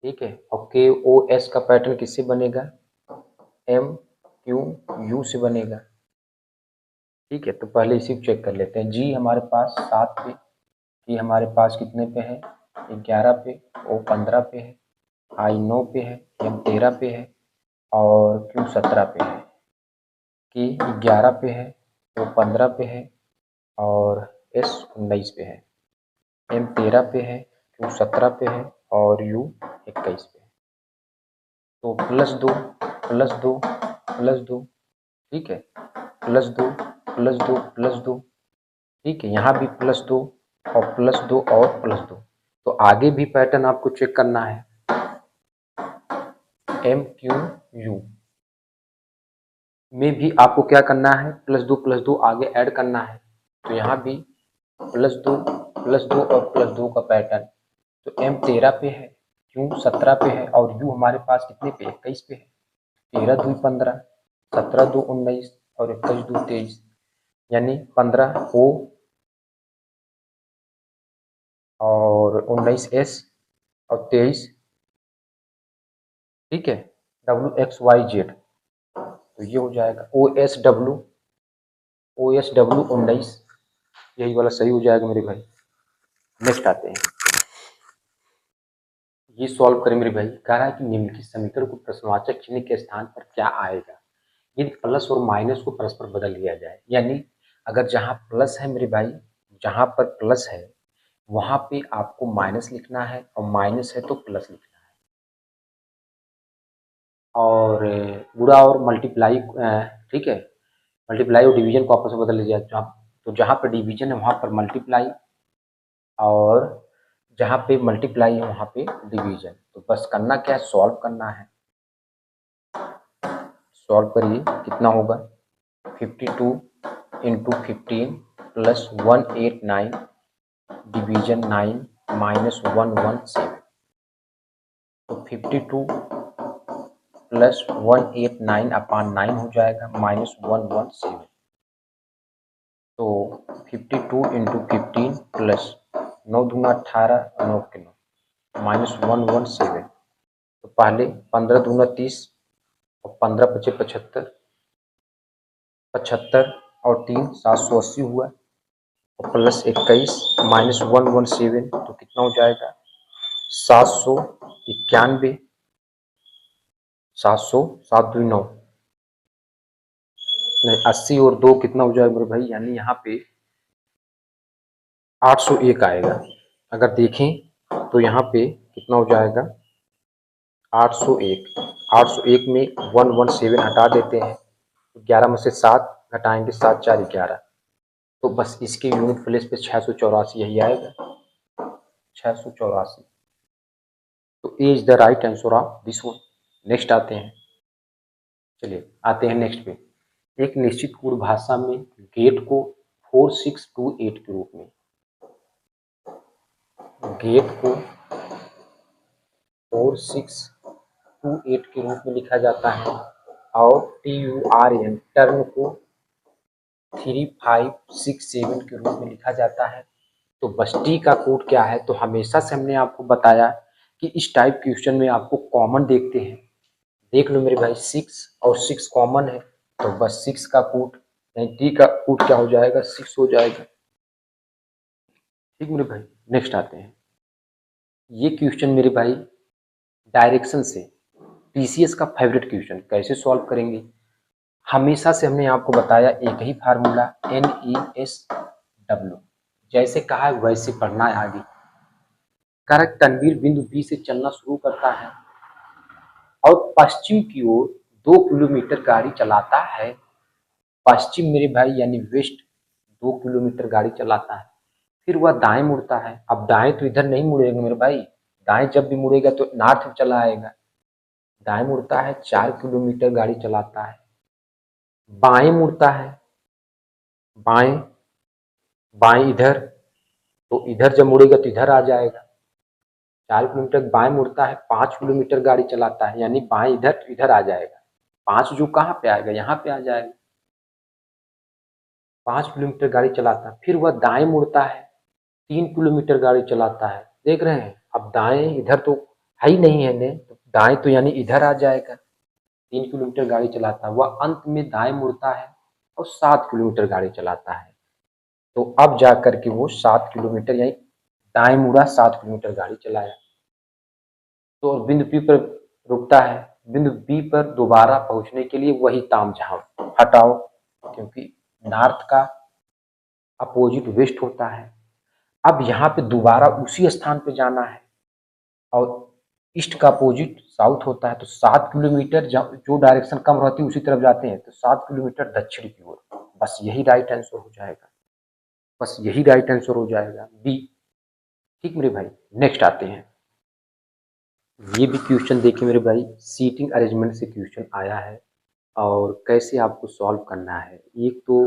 ठीक है। और के ओ एस का पैटर्न किससे बनेगा, एम क्यू यू से बनेगा, ठीक है। तो पहले इसी को चेक कर लेते हैं। जी हमारे पास 7 पे, कि हमारे पास कितने पे है, 11 पे, ओ 15 पे है, आई 9 पे है, एम 13 पे है और क्यू 17 पे है, कि 11 पे है, ओ 15 पे है और एस 19 पे है, एम 13 पे है, क्यू 17 पे है और यू 21 पे है। तो +2 +2 +2, ठीक है, +2 +2 +2, ठीक है। यहाँ भी +2 और +2 और +2। तो आगे भी पैटर्न आपको चेक करना है, एम क्यू यू में भी आपको क्या करना है, +2 आगे ऐड करना है। तो यहाँ भी +2 और +2 का पैटर्न। तो एम 13 पे है, क्यू 17 पे है और यू हमारे पास कितने पे, 21 पे है। 13 दूनी 15, 17 दो 19 और 21 दो 23, यानी 15 ओ और 19 एस और 23, ठीक है, WXYZ। तो ये हो जाएगा OSW 19, यही वाला सही हो जाएगा मेरे भाई। नेक्स्ट आते हैं, ये सॉल्व करें मेरे भाई। कह रहा है कि निम्नलिखित समीकरण को प्रश्नवाचक चिन्ह के स्थान पर क्या आएगा यदि प्लस और माइनस को परस्पर बदल लिया जाए। यानी अगर जहाँ प्लस है मेरे भाई, जहाँ पर प्लस है वहां पे आपको माइनस लिखना है और माइनस है तो प्लस लिखना है। और गुणा और मल्टीप्लाई, ठीक है, मल्टीप्लाई और डिवीजन को आपस में बदल लिया जाए। तो जहाँ पर डिवीजन है वहाँ पर मल्टीप्लाई और जहाँ पे मल्टीप्लाई है वहाँ पे डिवीजन। तो बस करना क्या है, सॉल्व करना है। सॉल्व करिए, कितना होगा, 52 इंटू 15 प्लस 189 डिवीजन 9 माइनस 117। तो 52 प्लस 189 अपान 9 हो जाएगा माइनस 117। तो 52 इंटू 15 प्लस 9 दूना 18, 9 के 9 माइनस 117। तो पहले 15 दूना 30 और 15 पचे 75, 75 और 3 780 हुआ और प्लस 21 माइनस 117। तो कितना हो जाएगा, 791। 700, 7 दूनी 9, नहीं 80 और 2 कितना हो जाएगा मेरे भाई, यानी यहाँ पे 801 आएगा। अगर देखें तो यहाँ पे कितना हो जाएगा, 801। 801 में 117 हटा देते हैं, 11 में से 7 घटाएंगे, 7 4 11। तो बस इसके यूनिट प्लेस पे 684 यही आएगा, 684। तो A is the right answer of this one. Next आते हैं, चलिए आते हैं नेक्स्ट पे। एक निश्चित पूर्ण भाषा में गेट को 4628 के रूप में, गेट को 4628 के रूप में लिखा जाता है और TURN टर्न को 3567 के रूप में लिखा जाता है। तो बस टी का कोड क्या है, तो हमेशा से हमने आपको बताया कि इस टाइप क्वेश्चन में आपको कॉमन देखते हैं। देख लो मेरे भाई, 6 और 6 कॉमन है, तो बस 6 का कोड यानी टी का कोड क्या हो जाएगा, 6 हो जाएगा, ठीक मेरे भाई। नेक्स्ट आते हैं, ये क्वेश्चन मेरे भाई डायरेक्शन से TCS का फेवरेट क्वेश्चन, कैसे सॉल्व करेंगे। हमेशा से हमने आपको बताया एक ही फार्मूला, NESW, जैसे कहा है वैसे पढ़ना है आगे। करेक्ट, तनवीर बिंदु बी से चलना शुरू करता है और पश्चिम की ओर 2 किलोमीटर गाड़ी चलाता है। पश्चिम मेरे भाई यानी वेस्ट 2 किलोमीटर गाड़ी चलाता है, फिर वह दाएं मुड़ता है। अब दाएं तो इधर नहीं मुड़ेगा मेरे भाई, दाएं जब भी मुड़ेगा तो नॉर्थ में चला आएगा। दाएं मुड़ता है, 4 किलोमीटर गाड़ी चलाता है। बाएं मुड़ता है, बाएं बाएं इधर, तो इधर जब मुड़ेगा तो इधर आ जाएगा। 4 किलोमीटर बाएं मुड़ता है, 5 किलोमीटर गाड़ी चलाता है, यानी बाएं इधर तो इधर आ जाएगा। 5 जो कहाँ पे आएगा, यहाँ पे आ जाएगा। 5 किलोमीटर गाड़ी चलाता है, फिर वह दाएं मुड़ता है 3 किलोमीटर गाड़ी चलाता है, देख रहे हैं। अब दाएं इधर तो है ही नहीं है ने, तो दाएं तो यानी इधर आ जाएगा। 3 किलोमीटर गाड़ी चलाता है, वह अंत में दाएं मुड़ता है और 7 किलोमीटर गाड़ी चलाता है। तो अब जा करके वो 7 किलोमीटर यानी दाएं मुड़ा, 7 किलोमीटर गाड़ी चलाया। तो बिंदु P पर रुकता है। बिंदु B पर दोबारा पहुंचने के लिए वही तामझाम हटाओ, क्योंकि नॉर्थ का अपोजिट वेस्ट होता है। अब यहाँ पे दोबारा उसी स्थान पे जाना है और ईस्ट का अपोजिट साउथ होता है। तो 7 किलोमीटर जो डायरेक्शन कम रहती है उसी तरफ जाते हैं, तो 7 किलोमीटर दक्षिण की ओर। बस यही राइट आंसर हो जाएगा, बस यही राइट आंसर हो जाएगा, बी। ठीक मेरे भाई, नेक्स्ट आते हैं। ये भी क्वेश्चन देखिए मेरे भाई, सीटिंग अरेंजमेंट से क्वेश्चन आया है और कैसे आपको सॉल्व करना है। एक तो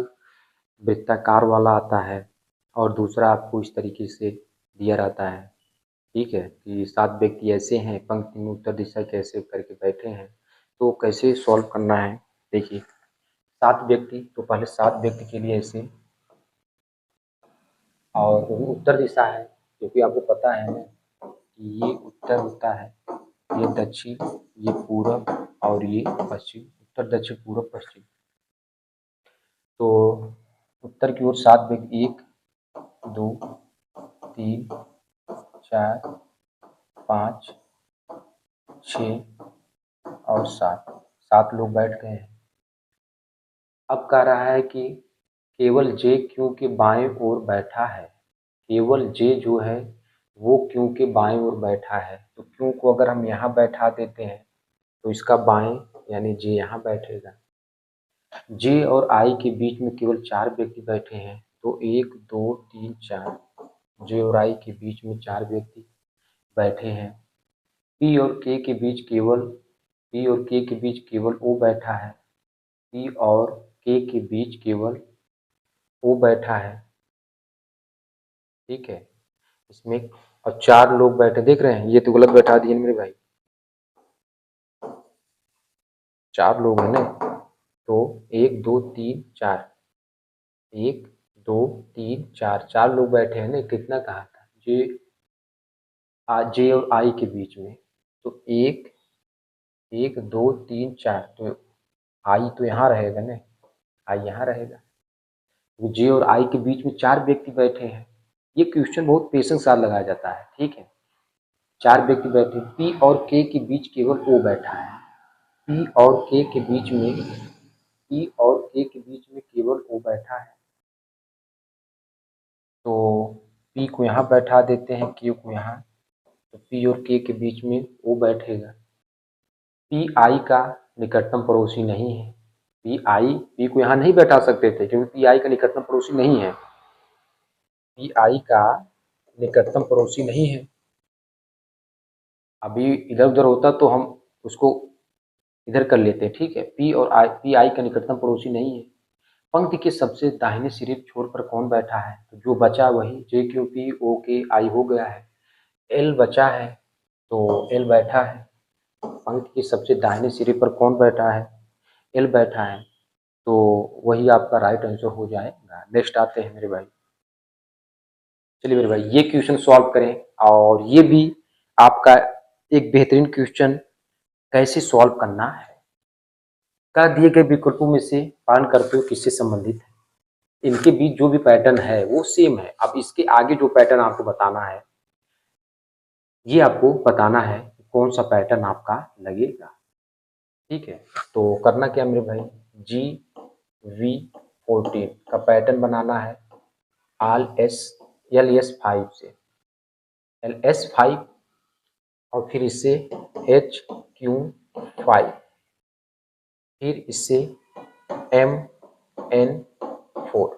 वृत्ताकार वाला आता है और दूसरा आपको इस तरीके से दिया रहता है, ठीक है, कि 7 व्यक्ति ऐसे हैं, पंक्ति में उत्तर दिशा कैसे करके बैठे हैं, तो कैसे सॉल्व करना है। देखिए 7 व्यक्ति, तो पहले 7 व्यक्ति के लिए ऐसे, और उत्तर दिशा है क्योंकि आपको पता है ना कि ये उत्तर होता है, ये दक्षिण, ये पूरब और ये पश्चिम, उत्तर दक्षिण पूरब पश्चिम। तो उत्तर की ओर 7 व्यक्ति, 1 2 3 4 5 6 और 7 लोग बैठ गए हैं। अब कह रहा है कि केवल जे क्यू के बाएं ओर बैठा है, केवल जे जो है वो क्यू के बाएं ओर बैठा है। तो क्यू को अगर हम यहाँ बैठा देते हैं तो इसका बाएं यानी जे यहाँ बैठेगा। जे और आई के बीच में केवल 4 व्यक्ति बैठे हैं, तो 1 2 3 4, जे और आई के बीच में 4 व्यक्ति बैठे हैं। पी और के के बीच केवल ओ बैठा है, पी और के के बीच केवल ओ बैठा है, ठीक है। इसमें और 4 लोग बैठे, देख रहे हैं, ये तो गलत बैठा दिए मेरे भाई, 4 लोग हैं ना, तो 1 2 3 4, 1 2 3 4, 4 लोग बैठे हैं ना। कितना कहा था, जे और आई के बीच में, तो 1 1 2 3 4, तो आई तो यहाँ रहेगा ना, आई यहाँ रहेगा। जे और आई के बीच में 4 व्यक्ति बैठे हैं। ये क्वेश्चन बहुत पेशेंस साथ लगाया जाता है, ठीक है। 4 व्यक्ति बैठे, पी और के के बीच केवल ओ बैठा है, पी और के के बीच में, पी और के के बीच में केवल ओ बैठा है। तो पी को यहाँ बैठा देते हैं, के को यहाँ, तो पी और के के बीच में ओ बैठेगा। पी आई का निकटतम पड़ोसी नहीं है, पी को यहाँ नहीं बैठा सकते थे क्योंकि पी आई का निकटतम पड़ोसी नहीं है, पी आई का निकटतम पड़ोसी नहीं है। अभी इधर उधर होता तो हम उसको इधर कर लेते हैं, ठीक है। पी आई का निकटतम पड़ोसी नहीं है। पंक्ति के सबसे दाहिने सिरे छोर पर कौन बैठा है, तो जो बचा वही, जे क्यू पी ओ के आई हो गया है। एल बचा है, तो एल बैठा है। पंक्ति के सबसे दाहिने सिरे पर कौन बैठा है, एल बैठा है, तो वही आपका राइट आंसर हो जाएगा। नेक्स्ट आते हैं मेरे भाई, चलिए मेरे भाई ये क्वेश्चन सॉल्व करें। और ये भी आपका एक बेहतरीन क्वेश्चन, कैसे सॉल्व करना है। का दिए गए विकल्पों में से पालन करते हुए किससे संबंधित है। इनके बीच जो भी पैटर्न है वो सेम है। अब इसके आगे जो पैटर्न आपको बताना है, ये आपको बताना है कौन सा पैटर्न आपका लगेगा, ठीक है। तो करना क्या मेरे भाई, GV14 का पैटर्न बनाना है, LS5 से, LS5 और फिर इससे HQ5, फिर इससे MN4,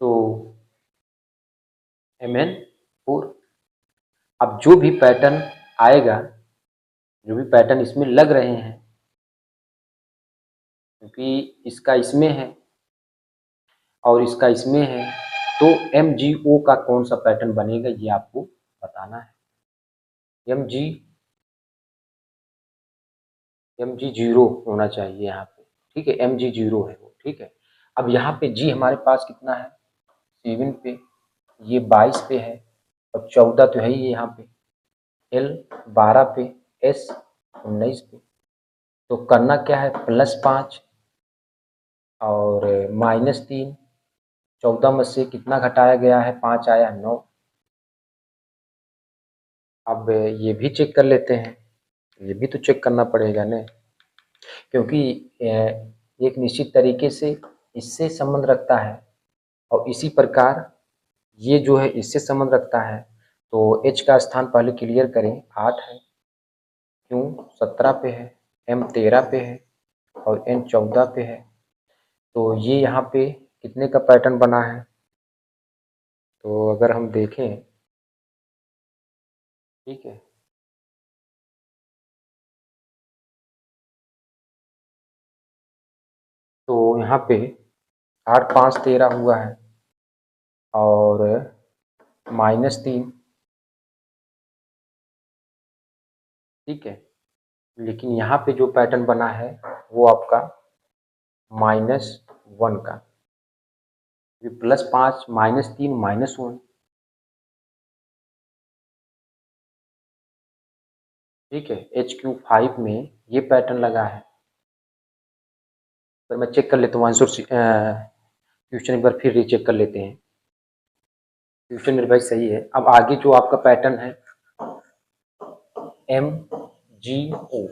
तो MN4। अब जो भी पैटर्न आएगा, जो भी पैटर्न इसमें लग रहे हैं, क्योंकि इसका इसमें है और इसका इसमें है, तो MGO का कौन सा पैटर्न बनेगा ये आपको बताना है। MG0 होना चाहिए यहाँ पे, ठीक है, MG0 है वो, ठीक है। अब यहाँ पे G हमारे पास कितना है, 7 पे, ये 22 पे है और 14 तो है ही यहाँ पे, L 12 पे, S 19 पे। तो करना क्या है, +5 और -3, 14 में से कितना घटाया गया है, 5 आया, 9। अब ये भी चेक कर लेते हैं, ये भी तो चेक करना पड़ेगा ना, क्योंकि एक निश्चित तरीके से इससे संबंध रखता है और इसी प्रकार ये जो है इससे संबंध रखता है। तो H का स्थान पहले क्लियर करें, 8 है, Q 17 पे है, M 13 पे है और N 14 पे है। तो ये यहाँ पे कितने का पैटर्न बना है, तो अगर हम देखें, ठीक है, तो यहाँ पे 8 5 13 हुआ है और -3, ठीक है। लेकिन यहाँ पे जो पैटर्न बना है वो आपका -1 का, +5 -3 -1, ठीक है। HQ5 में ये पैटर्न लगा है। तो मैं चेक कर लेता हूँ आंसर, क्वेश्चन एक बार फिर रीचेक कर लेते हैं। क्वेश्चन मेरे भाई सही है। अब आगे जो आपका पैटर्न है MGO,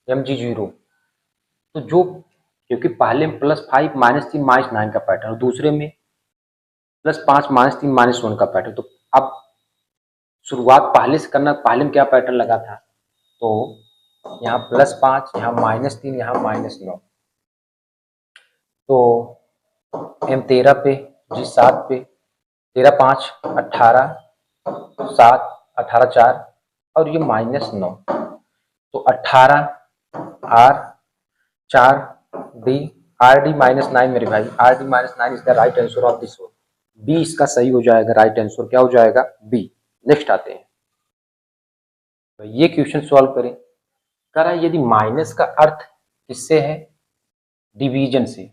MG0, तो जो, क्योंकि पहले में +5 -3 -9 का पैटर्न और दूसरे में +5 -3 -1 का पैटर्न, तो अब शुरुआत पहले से करना, पहले में क्या पैटर्न लगा था, तो यहाँ +5, यहाँ -3, यहाँ -9, तो M13 पे, G7 पे, 13 5 18, 7 18 4 और ये -9, तो 18 R 4 D, RD -9 मेरे भाई, RD -9 is the right answer of this one. B इसका सही हो जाएगा, राइट आंसर क्या हो जाएगा, बी। नेक्स्ट आते हैं, तो ये क्वेश्चन सॉल्व करें। कह रहा है यदि माइनस का अर्थ किससे है, डिवीजन से,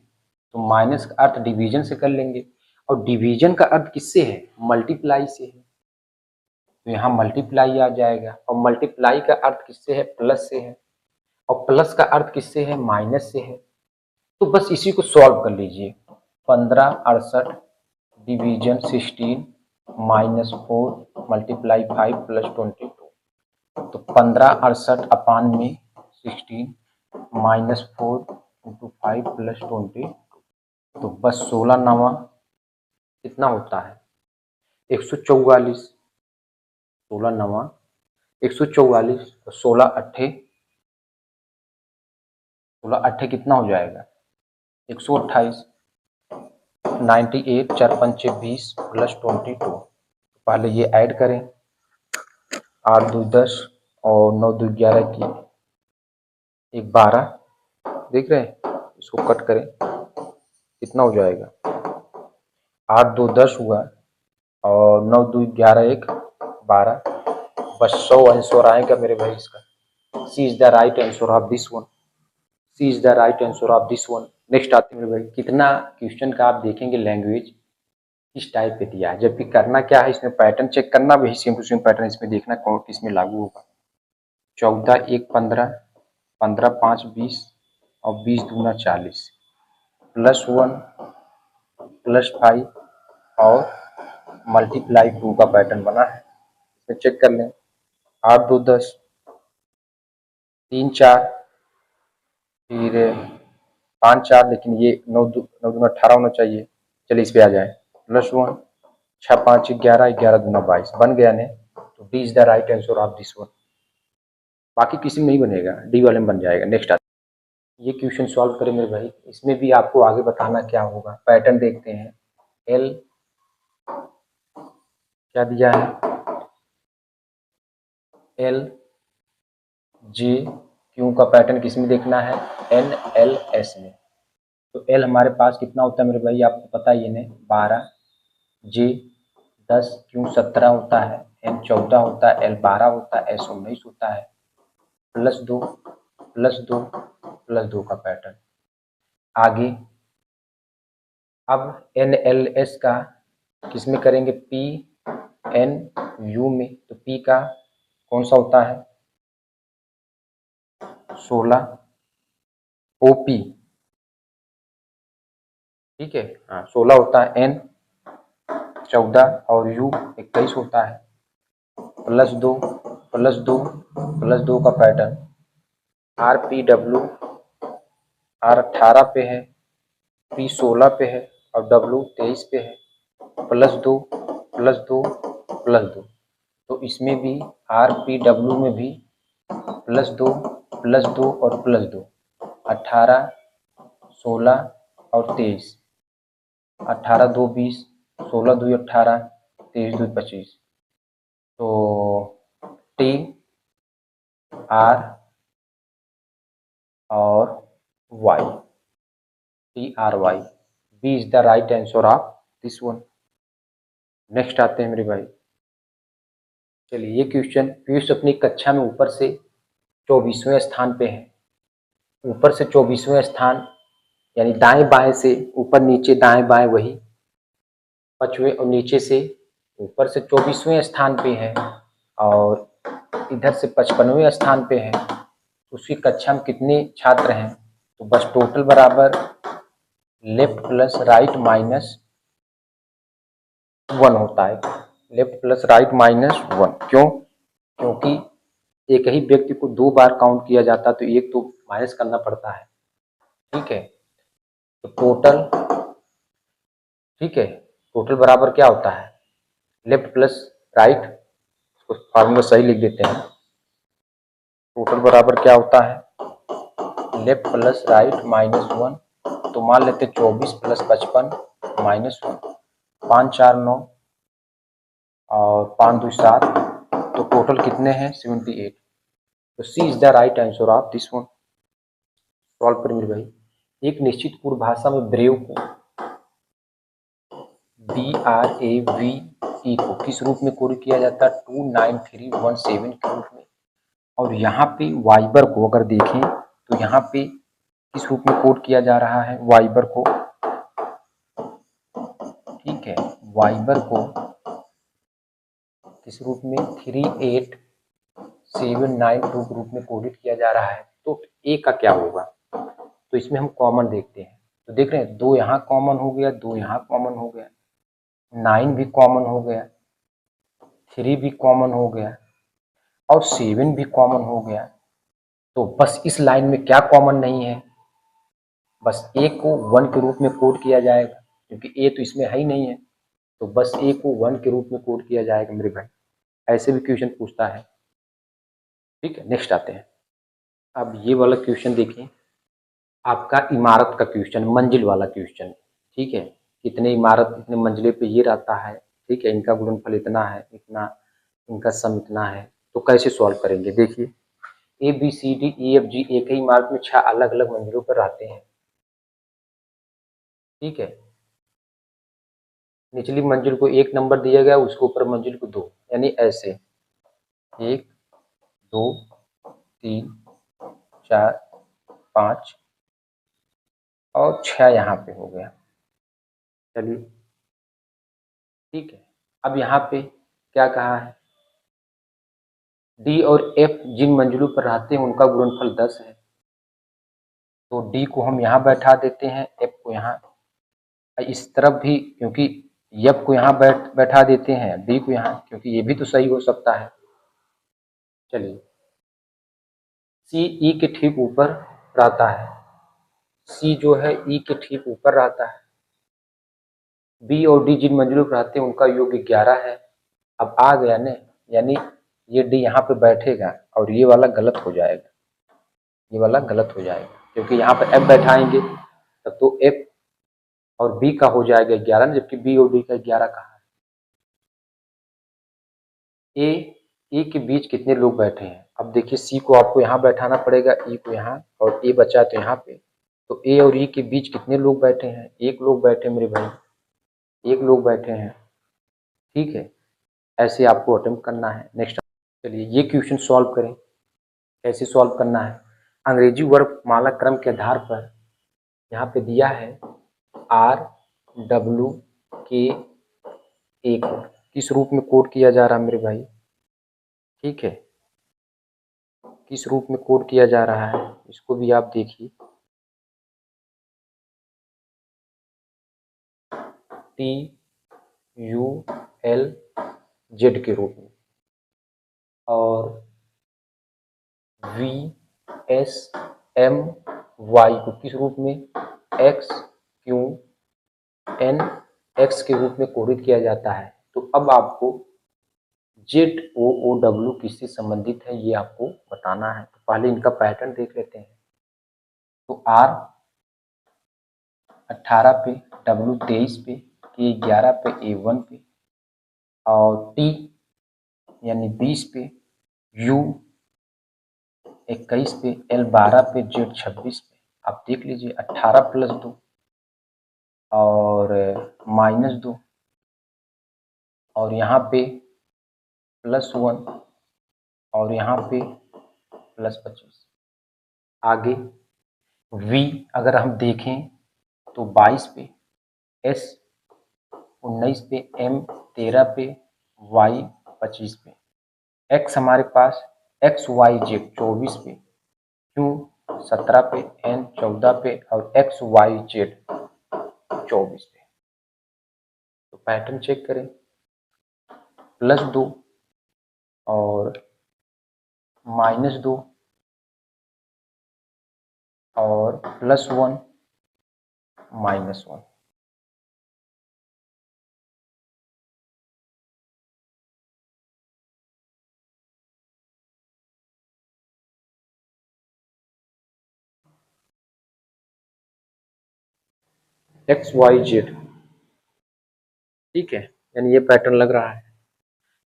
तो माइनस का अर्थ डिवीजन से कर लेंगे और डिवीजन का अर्थ किससे है, मल्टीप्लाई से है, तो यहाँ मल्टीप्लाई आ जाएगा और मल्टीप्लाई का अर्थ किससे है, प्लस से है और प्लस का अर्थ किससे है, माइनस से है। तो बस इसी को सॉल्व कर लीजिए। 15 68 डिवीजन 16 -4 मल्टीप्लाई 5 +22, तो 15 68 अपान में 16 -4 इंटू 5 +22, तो बस 16 9 कितना होता है, 144, 16 9 144, 16 8 कितना हो जाएगा, 128, 98 4 5 20 +22। पहले ये ऐड करें, 8 2 10 और 9 2 11 की 1 12, देख रहे हैं, इसको कट करें, कितना हो जाएगा, 8 2 10 हुआ और 9 2 11 1 12, बस 100 आंसर आएगा मेरे भाई इसका। C is the right answer of this one, C is the right answer of this one. Next आते हैं मेरे भाई, कितना क्वेश्चन का आप देखेंगे लैंग्वेज किस टाइप पे दिया है, जबकि करना क्या है, इसमें पैटर्न चेक करना, वही सेम टू सेम पैटर्न इसमें देखना कौन किसमें लागू होगा। 14 1 15, 15 5 20 और 20 दूना 40, +1 +5 और मल्टीप्लाई 2 का पैटर्न बना है, इसमें चेक कर लें। 8 2 10, 3 4, फिर 5 4, लेकिन ये 9 दूना 18 होना चाहिए, चलिए इस पे आ जाए, +1 6 5 11 11 दूना 22 बन गया ने, तो D is the right answer of this one. बाकी किसी में नहीं बनेगा, डी वाले में बन जाएगा। नेक्स्ट आता है, ये क्वेश्चन सॉल्व करें मेरे भाई, इसमें भी आपको आगे बताना क्या होगा, पैटर्न देखते हैं। एल क्या दिया है, एल जे क्यू का पैटर्न किस में देखना है, एन एल एस में। तो एल हमारे पास कितना होता है मेरे भाई, आपको पता ही है, 12, जे 10, क्यू 17 होता है, एन 14 होता है, एल 12 होता है, एस 19 होता है, +2 +2 +2 का पैटर्न। आगे अब एन एल एस का किसमें करेंगे, पी एन यू में। तो पी का कौन सा होता है, 16 ओपी, ठीक है, हाँ 16 होता है, एन 14 और यू 21 होता है। +2 +2 का पैटर्न, आर पी डब्ल्यू, आर 18 पे है, पी 16 पे है और डब्ल्यू 23 पे है। +2 +2 +2, तो इसमें भी आर पी डब्ल्यू में भी +2 और +2, 18 16 और 23, 18 2 20, 16 2 18, 23 2 25। तो टी आर और Y, T R Y, B is the right answer of this one. Next आते हैं मेरे भाई। चलिए ये क्वेश्चन, पीयूष अपनी कक्षा में ऊपर से 24वें स्थान पे है। ऊपर से 24वें स्थान यानी दाएं बाएं से ऊपर नीचे दाएं बाएं वही 5वें, और नीचे से ऊपर से 24वें स्थान पे है और इधर से 55वें स्थान पे है। उसकी कक्षा में कितने छात्र हैं, तो बस टोटल बराबर लेफ्ट प्लस राइट -1 होता है। लेफ्ट प्लस राइट -1 क्यों, क्योंकि एक ही व्यक्ति को 2 बार काउंट किया जाता है तो एक तो माइनस करना पड़ता है, ठीक है। तो टोटल, ठीक है, टोटल बराबर क्या होता है, लेफ्ट प्लस राइट, उसको फॉर्मूला सही लिख देते हैं। टोटल बराबर क्या होता है, लेफ्ट प्लस राइट -1, तो मान लेते 24 + 55 -1, 5 4 9 और 5 2 7, तो टोटल कितने हैं 78। तो C is the right answer of this one. Solve करेंगे भाई। एक निश्चित पूर्व भाषा में ब्रेव को BRAVE को किस रूप में कोड किया जाता है, 29317 के रूप में। और यहाँ पे वाइबर को अगर देखें तो यहाँ पे किस रूप में कोड किया जा रहा है वाइबर को, ठीक है, वाइबर को किस रूप में 38792 के रूप में कोडित किया जा रहा है। तो ए का क्या होगा, तो इसमें हम कॉमन देखते हैं। तो देख रहे हैं 2 यहाँ कॉमन हो गया, 2 यहाँ कॉमन हो गया, 9 भी कॉमन हो गया, 3 भी कॉमन हो गया और 7 भी कॉमन हो गया। तो बस इस लाइन में क्या कॉमन नहीं है, बस ए को 1 के रूप में कोड किया जाएगा, क्योंकि ए तो इसमें है ही नहीं है, तो बस ए को 1 के रूप में कोड किया जाएगा मेरे भाई। ऐसे भी क्वेश्चन पूछता है, ठीक है। नेक्स्ट आते हैं। अब ये वाला क्वेश्चन देखिए, आपका इमारत का क्वेश्चन, मंजिल वाला क्वेश्चन, ठीक है। कितने इमारत इतने मंजिले पे ये रहता है, ठीक है, इनका गुणनफल इतना है, इतना, इनका सम इतना है। तो कैसे सॉल्व करेंगे, देखिए ABCDEFG एक ही इमारत में 6 अलग अलग मंजिलों पर रहते हैं, ठीक है। निचली मंजिल को 1 नंबर दिया गया, उसके ऊपर मंजिल को 2, यानी ऐसे 1 2 3 4 5 और 6 यहाँ पे हो गया। चलिए ठीक है। अब यहाँ पे क्या कहा है, डी और एफ जिन मंजिलों पर रहते हैं उनका गुणनफल 10 है। तो डी को हम यहाँ बैठा देते हैं, एफ को यहाँ, इस तरफ भी, क्योंकि एफ को यहाँ बैठा देते हैं, डी को यहाँ, क्योंकि ये भी तो सही हो सकता है। चलिए, सी ई के ठीक ऊपर रहता है, सी जो है ई के ठीक ऊपर रहता है। बी और डी जिन मंजिलों पर रहते हैं उनका योग 11 है। अब आ गया ने, यानी ये डी यहाँ पे बैठेगा और ये वाला गलत हो जाएगा, ये वाला गलत हो जाएगा, क्योंकि यहाँ पे एफ बैठाएंगे तब तो एफ और बी का हो जाएगा 11, जबकि बी और डी का 11 कहाँ है। ए के बीच कितने लोग बैठे हैं, अब देखिए सी को आपको यहाँ बैठाना पड़ेगा, ई को यहाँ, और ए बचा तो यहाँ पे। तो ए और ई के बीच कितने लोग बैठे हैं, एक लोग बैठे मेरे भाई, एक लोग बैठे हैं, ठीक है। ऐसे आपको अटेम्प्ट करना है। नेक्स्ट, चलिए ये क्वेश्चन सॉल्व करें। कैसे सॉल्व करना है, अंग्रेजी वर्णमाला क्रम के आधार पर यहाँ पे दिया है R W K ए कोड किस रूप में कोड किया जा रहा है मेरे भाई, ठीक है, किस रूप में कोड किया जा रहा है इसको भी आप देखिए, TULZ के रूप में, और VSMY को किस रूप में, XQNX के रूप में कोडित किया जाता है। तो अब आपको ZOOW किससे संबंधित है ये आपको बताना है। तो पहले इनका पैटर्न देख लेते हैं। तो R 18 पे, W 23 पे, K 11 पे, A 1 पे, और T यानी 20 पे, U 21 पे, L 12 पे, Z 26 पे। आप देख लीजिए 18 + 2 और -2 और यहाँ पे +1 और यहाँ पे +25। आगे V अगर हम देखें तो 22 पे, S 19 पे, M 13 पे, Y 25 पे, X हमारे पास XYZ 24 पे, Q 17 पे, N 14 पे और XYZ 24 पे। तो पैटर्न चेक करें, +2 और -2 और +1 -1। XYZ, ठीक है, यानी ये पैटर्न लग रहा है,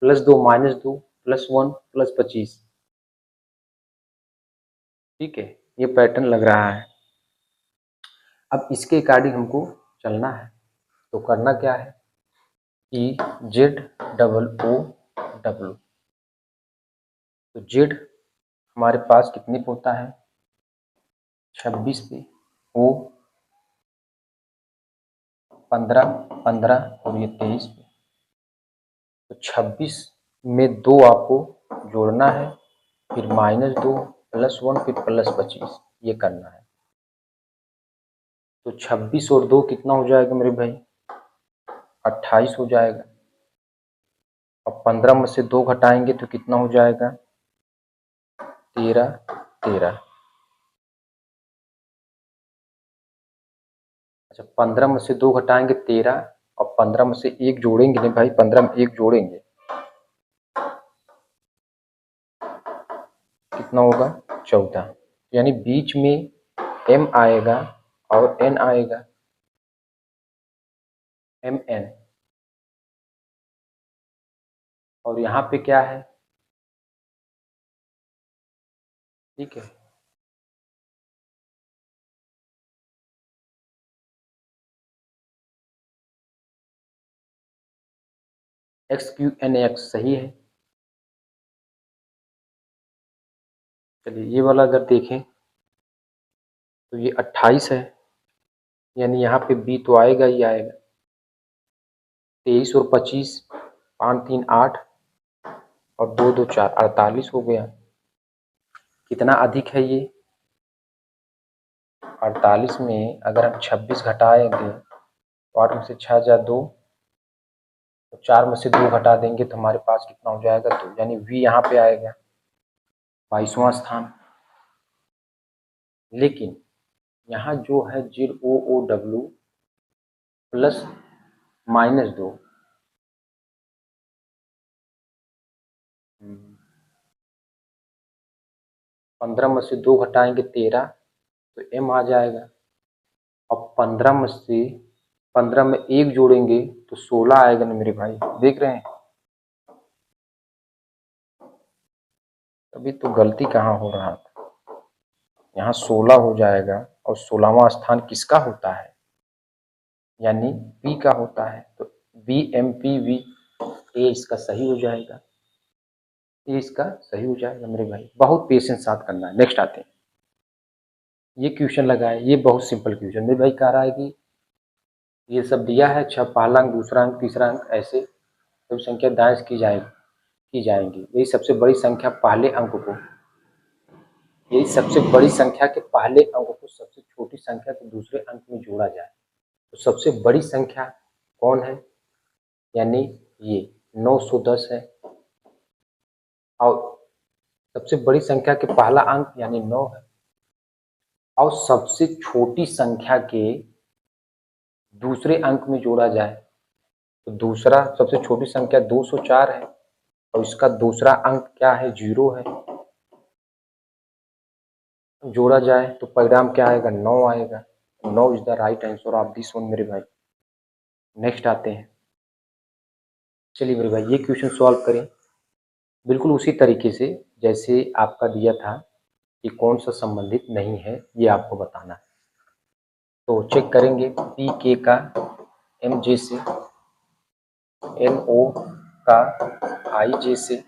+2 -2 +1 +25, ठीक है, ये पैटर्न लग रहा है। अब इसके अकॉर्डिंग हमको चलना है। तो करना क्या है, EZOOW। तो Z हमारे पास कितने पे होता है, 26 पे, O 15 15 और ये 23 पे। तो 26 में 2 आपको जोड़ना है, फिर -2 +1 फिर +25, ये करना है। तो 26 और 2 कितना हो जाएगा मेरे भाई, 28 हो जाएगा। अब 15 में से 2 घटाएंगे तो कितना हो जाएगा, 13 13। अच्छा 15 में से 2 घटाएंगे 13 और 15 में से 1 जोड़ेंगे, नहीं भाई 15 में 1 जोड़ेंगे कितना होगा, 14। यानी बीच में M आएगा और N आएगा, MN, और यहाँ पे क्या है, ठीक है, XQNX सही है। चलिए ये वाला अगर देखें तो ये 28 है, यानी यहाँ पे B तो आएगा ही आएगा। 23 और 25, 5 3 8 और 2 2 4 48 हो गया। कितना अधिक है ये, 48 में अगर हम 26 घटाएंगे तो 8 में से 6 जा 2, तो 4 में से 2 घटा देंगे तो हमारे पास कितना हो जाएगा, 2, यानी V यहाँ पे आएगा 22वां स्थान। लेकिन यहाँ जो है ZOOW प्लस -2, 15 में से 2 घटाएंगे 13 तो M आ जाएगा। अब 15 में 1 जोड़ेंगे तो 16 आएगा ना मेरे भाई, देख रहे हैं। अभी तो गलती कहाँ हो रहा था, यहाँ 16 हो जाएगा और 16वां स्थान किसका होता है, यानी P का होता है। तो BMPV ए इसका सही हो जाएगा, ये इसका सही हो जाएगा मेरे भाई। बहुत पेशेंस साथ करना है। नेक्स्ट आते हैं, ये क्वेश्चन लगा है, ये बहुत सिंपल क्वेश्चन मेरे भाई कह रहा है कि ये सब दिया है, अच्छा पहला अंक, दूसरा अंक, तीसरा अंक, ऐसे सभी संख्या दाएं से की जाएंगी। यही सबसे बड़ी संख्या पहले अंक को यही सबसे बड़ी संख्या के पहले अंक को सबसे छोटी संख्या के दूसरे अंक में जोड़ा जाए। तो सबसे बड़ी संख्या कौन है, यानी ये 910 है, और सबसे बड़ी संख्या के पहला अंक यानी 9 है, और सबसे छोटी संख्या के दूसरे अंक में जोड़ा जाए तो दूसरा सबसे छोटी संख्या 204 है, और इसका दूसरा अंक क्या है, 0 है। जोड़ा जाए तो परिणाम क्या आएगा, 9 आएगा। 9 is the right answer of this one मेरे भाई। नेक्स्ट आते हैं, चलिए मेरे भाई ये क्वेश्चन सॉल्व करें बिल्कुल उसी तरीके से जैसे आपका दिया था कि कौन सा संबंधित नहीं है, ये आपको बताना है। तो चेक करेंगे पी के का एम जे से, एन ओ का आई जे से,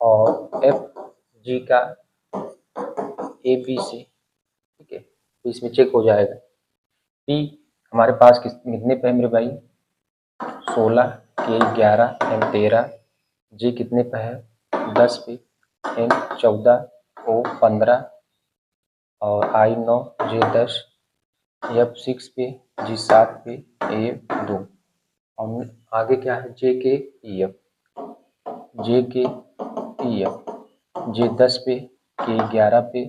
और एफ जी का ए बी से, ठीक है। तो इसमें चेक हो जाएगा पी हमारे पास कितने पे है मेरे भाई, 16, के 11, एम 13, जे कितने पे है 10 पे, एन 14, ओ 15, और आई 9, जे 10, एफ 6 पे, जी 7 पे, ए 2, और आगे क्या है जे के ई एफ, जे के ई एफ, जे 10 पे, के 11 पे,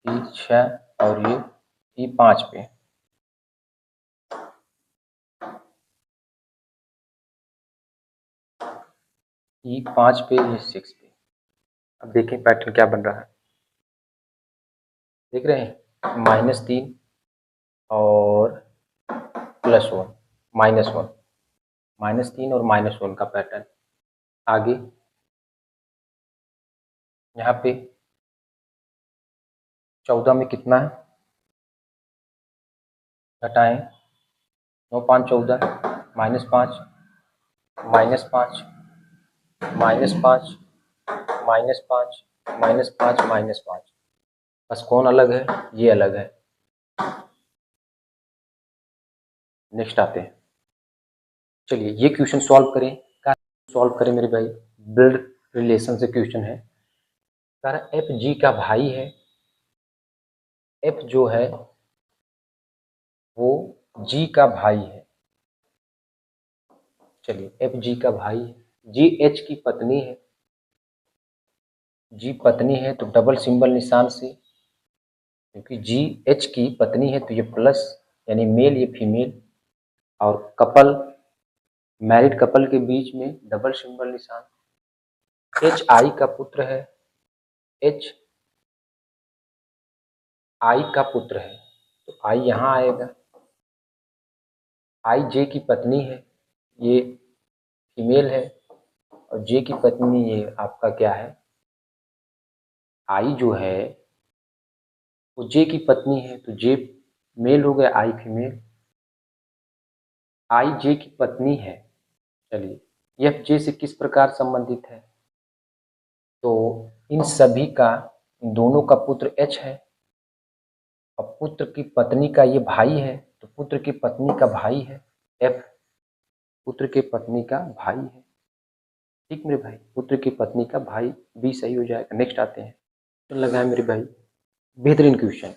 ई 6, और ये ई 5 पे। ई 5 पे, ये 6 पे। अब देखें पैटर्न क्या बन रहा है, देख रहे हैं -3 और +1, -1, -3 और -1 का पैटर्न। आगे यहाँ पे 14 में कितना है, घटाएं, 9 5 14, -5, -5, -5, -5, -5, -5। बस कौन अलग है, ये अलग है। नेक्स्ट आते हैं, चलिए ये क्वेश्चन सॉल्व करें। क्या सॉल्व करें मेरे भाई, ब्लड रिलेशन से क्वेश्चन है। कह रहा एफ जी का भाई है, एफ जो है वो जी का भाई है। चलिए एफ जी का भाई है, जी एच की पत्नी है, जी पत्नी है तो डबल सिंबल निशान से, क्योंकि जी एच की पत्नी है तो ये प्लस, यानी मेल ये फीमेल, और कपल मैरिड कपल के बीच में डबल सिंबल निशान। एच आई का पुत्र है, एच आई का पुत्र है तो आई यहाँ आएगा। आई जे की पत्नी है, ये फीमेल है, और जे की पत्नी ये आपका क्या है, आई जो है वो जे की पत्नी है तो जे मेल हो गया, आई फीमेल। आई जे की पत्नी है, चलिए एफ जे से किस प्रकार संबंधित है, तो इन सभी का, इन दोनों का पुत्र एच है, और पुत्र की पत्नी का ये भाई है तो पुत्र की पत्नी का भाई है एफ, पुत्र की पत्नी का भाई है। ठीक मेरे भाई, पुत्र की पत्नी का भाई, बी सही हो जाएगा। नेक्स्ट आते हैं, तो लगा है मेरे भाई बेहतरीन क्वेश्चन।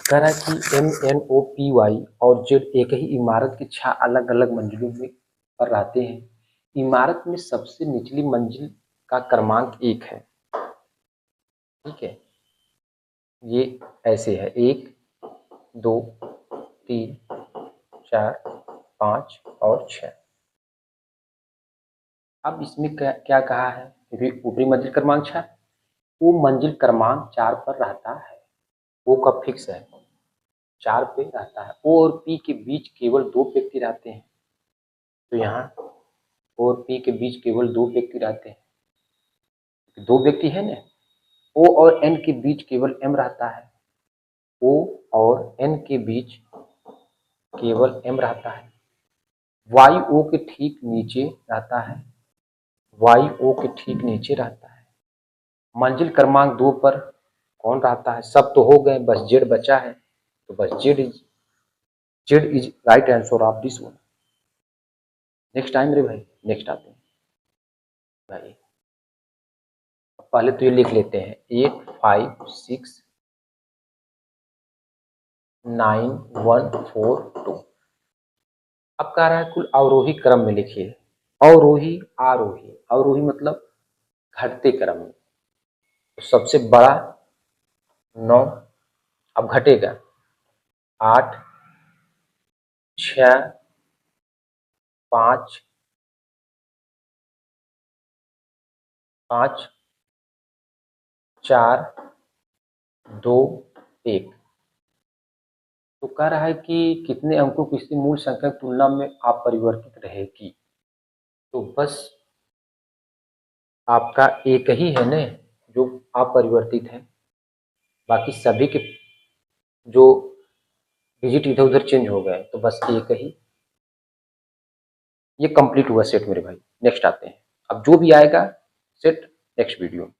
कह रहा है कि M N O P Y और जेड एक ही इमारत की 6 अलग अलग मंजिलों में पर रहते हैं। इमारत में सबसे निचली मंजिल का क्रमांक 1 है, ठीक है। ये ऐसे है 1 2 3 4 5 और 6। अब इसमें क्या कहा है, ऊपरी मंजिल क्रमांक 6, वो मंजिल क्रमांक 4 पर रहता है, वो का फिक्स है 4 पे रहता है। ओ और पी के बीच केवल 2 व्यक्ति रहते हैं, तो यहाँ ओ और पी के बीच केवल 2 व्यक्ति रहते हैं, 2 व्यक्ति है ना। ओ और एन के बीच केवल एम रहता है, ओ और एन के बीच केवल एम रहता है। वाई ओ के ठीक नीचे रहता है, वाई ओ के ठीक नीचे रहता है। मंजिल क्रमांक 2 पर कौन रहता है, सब तो हो गए, बस जेड बचा है, तो बस Z is right answer of this one. Next time मेरे भाई, नेक्स्ट आते हैं भाई। पहले तो ये लिख लेते हैं 8 5 6 9 1 4 2। अब कह रहा है कुल अवरोही क्रम में लिखिए। अवरोही आरोही, अवरोही मतलब घटते क्रम में। तो सबसे बड़ा 9, अब घटेगा 8 6 5 5 4 2 1। तो कह रहा है कि कितने अंकों की किसी मूल संख्या की तुलना में अपरिवर्तित रहेगी। तो बस आपका एक ही है ना जो अपरिवर्तित है, बाकी सभी के जो डिजिट इधर उधर चेंज हो गए, तो बस एक ही। ये कंप्लीट हुआ सेट मेरे भाई। नेक्स्ट आते हैं, अब जो भी आएगा सेट नेक्स्ट वीडियो में।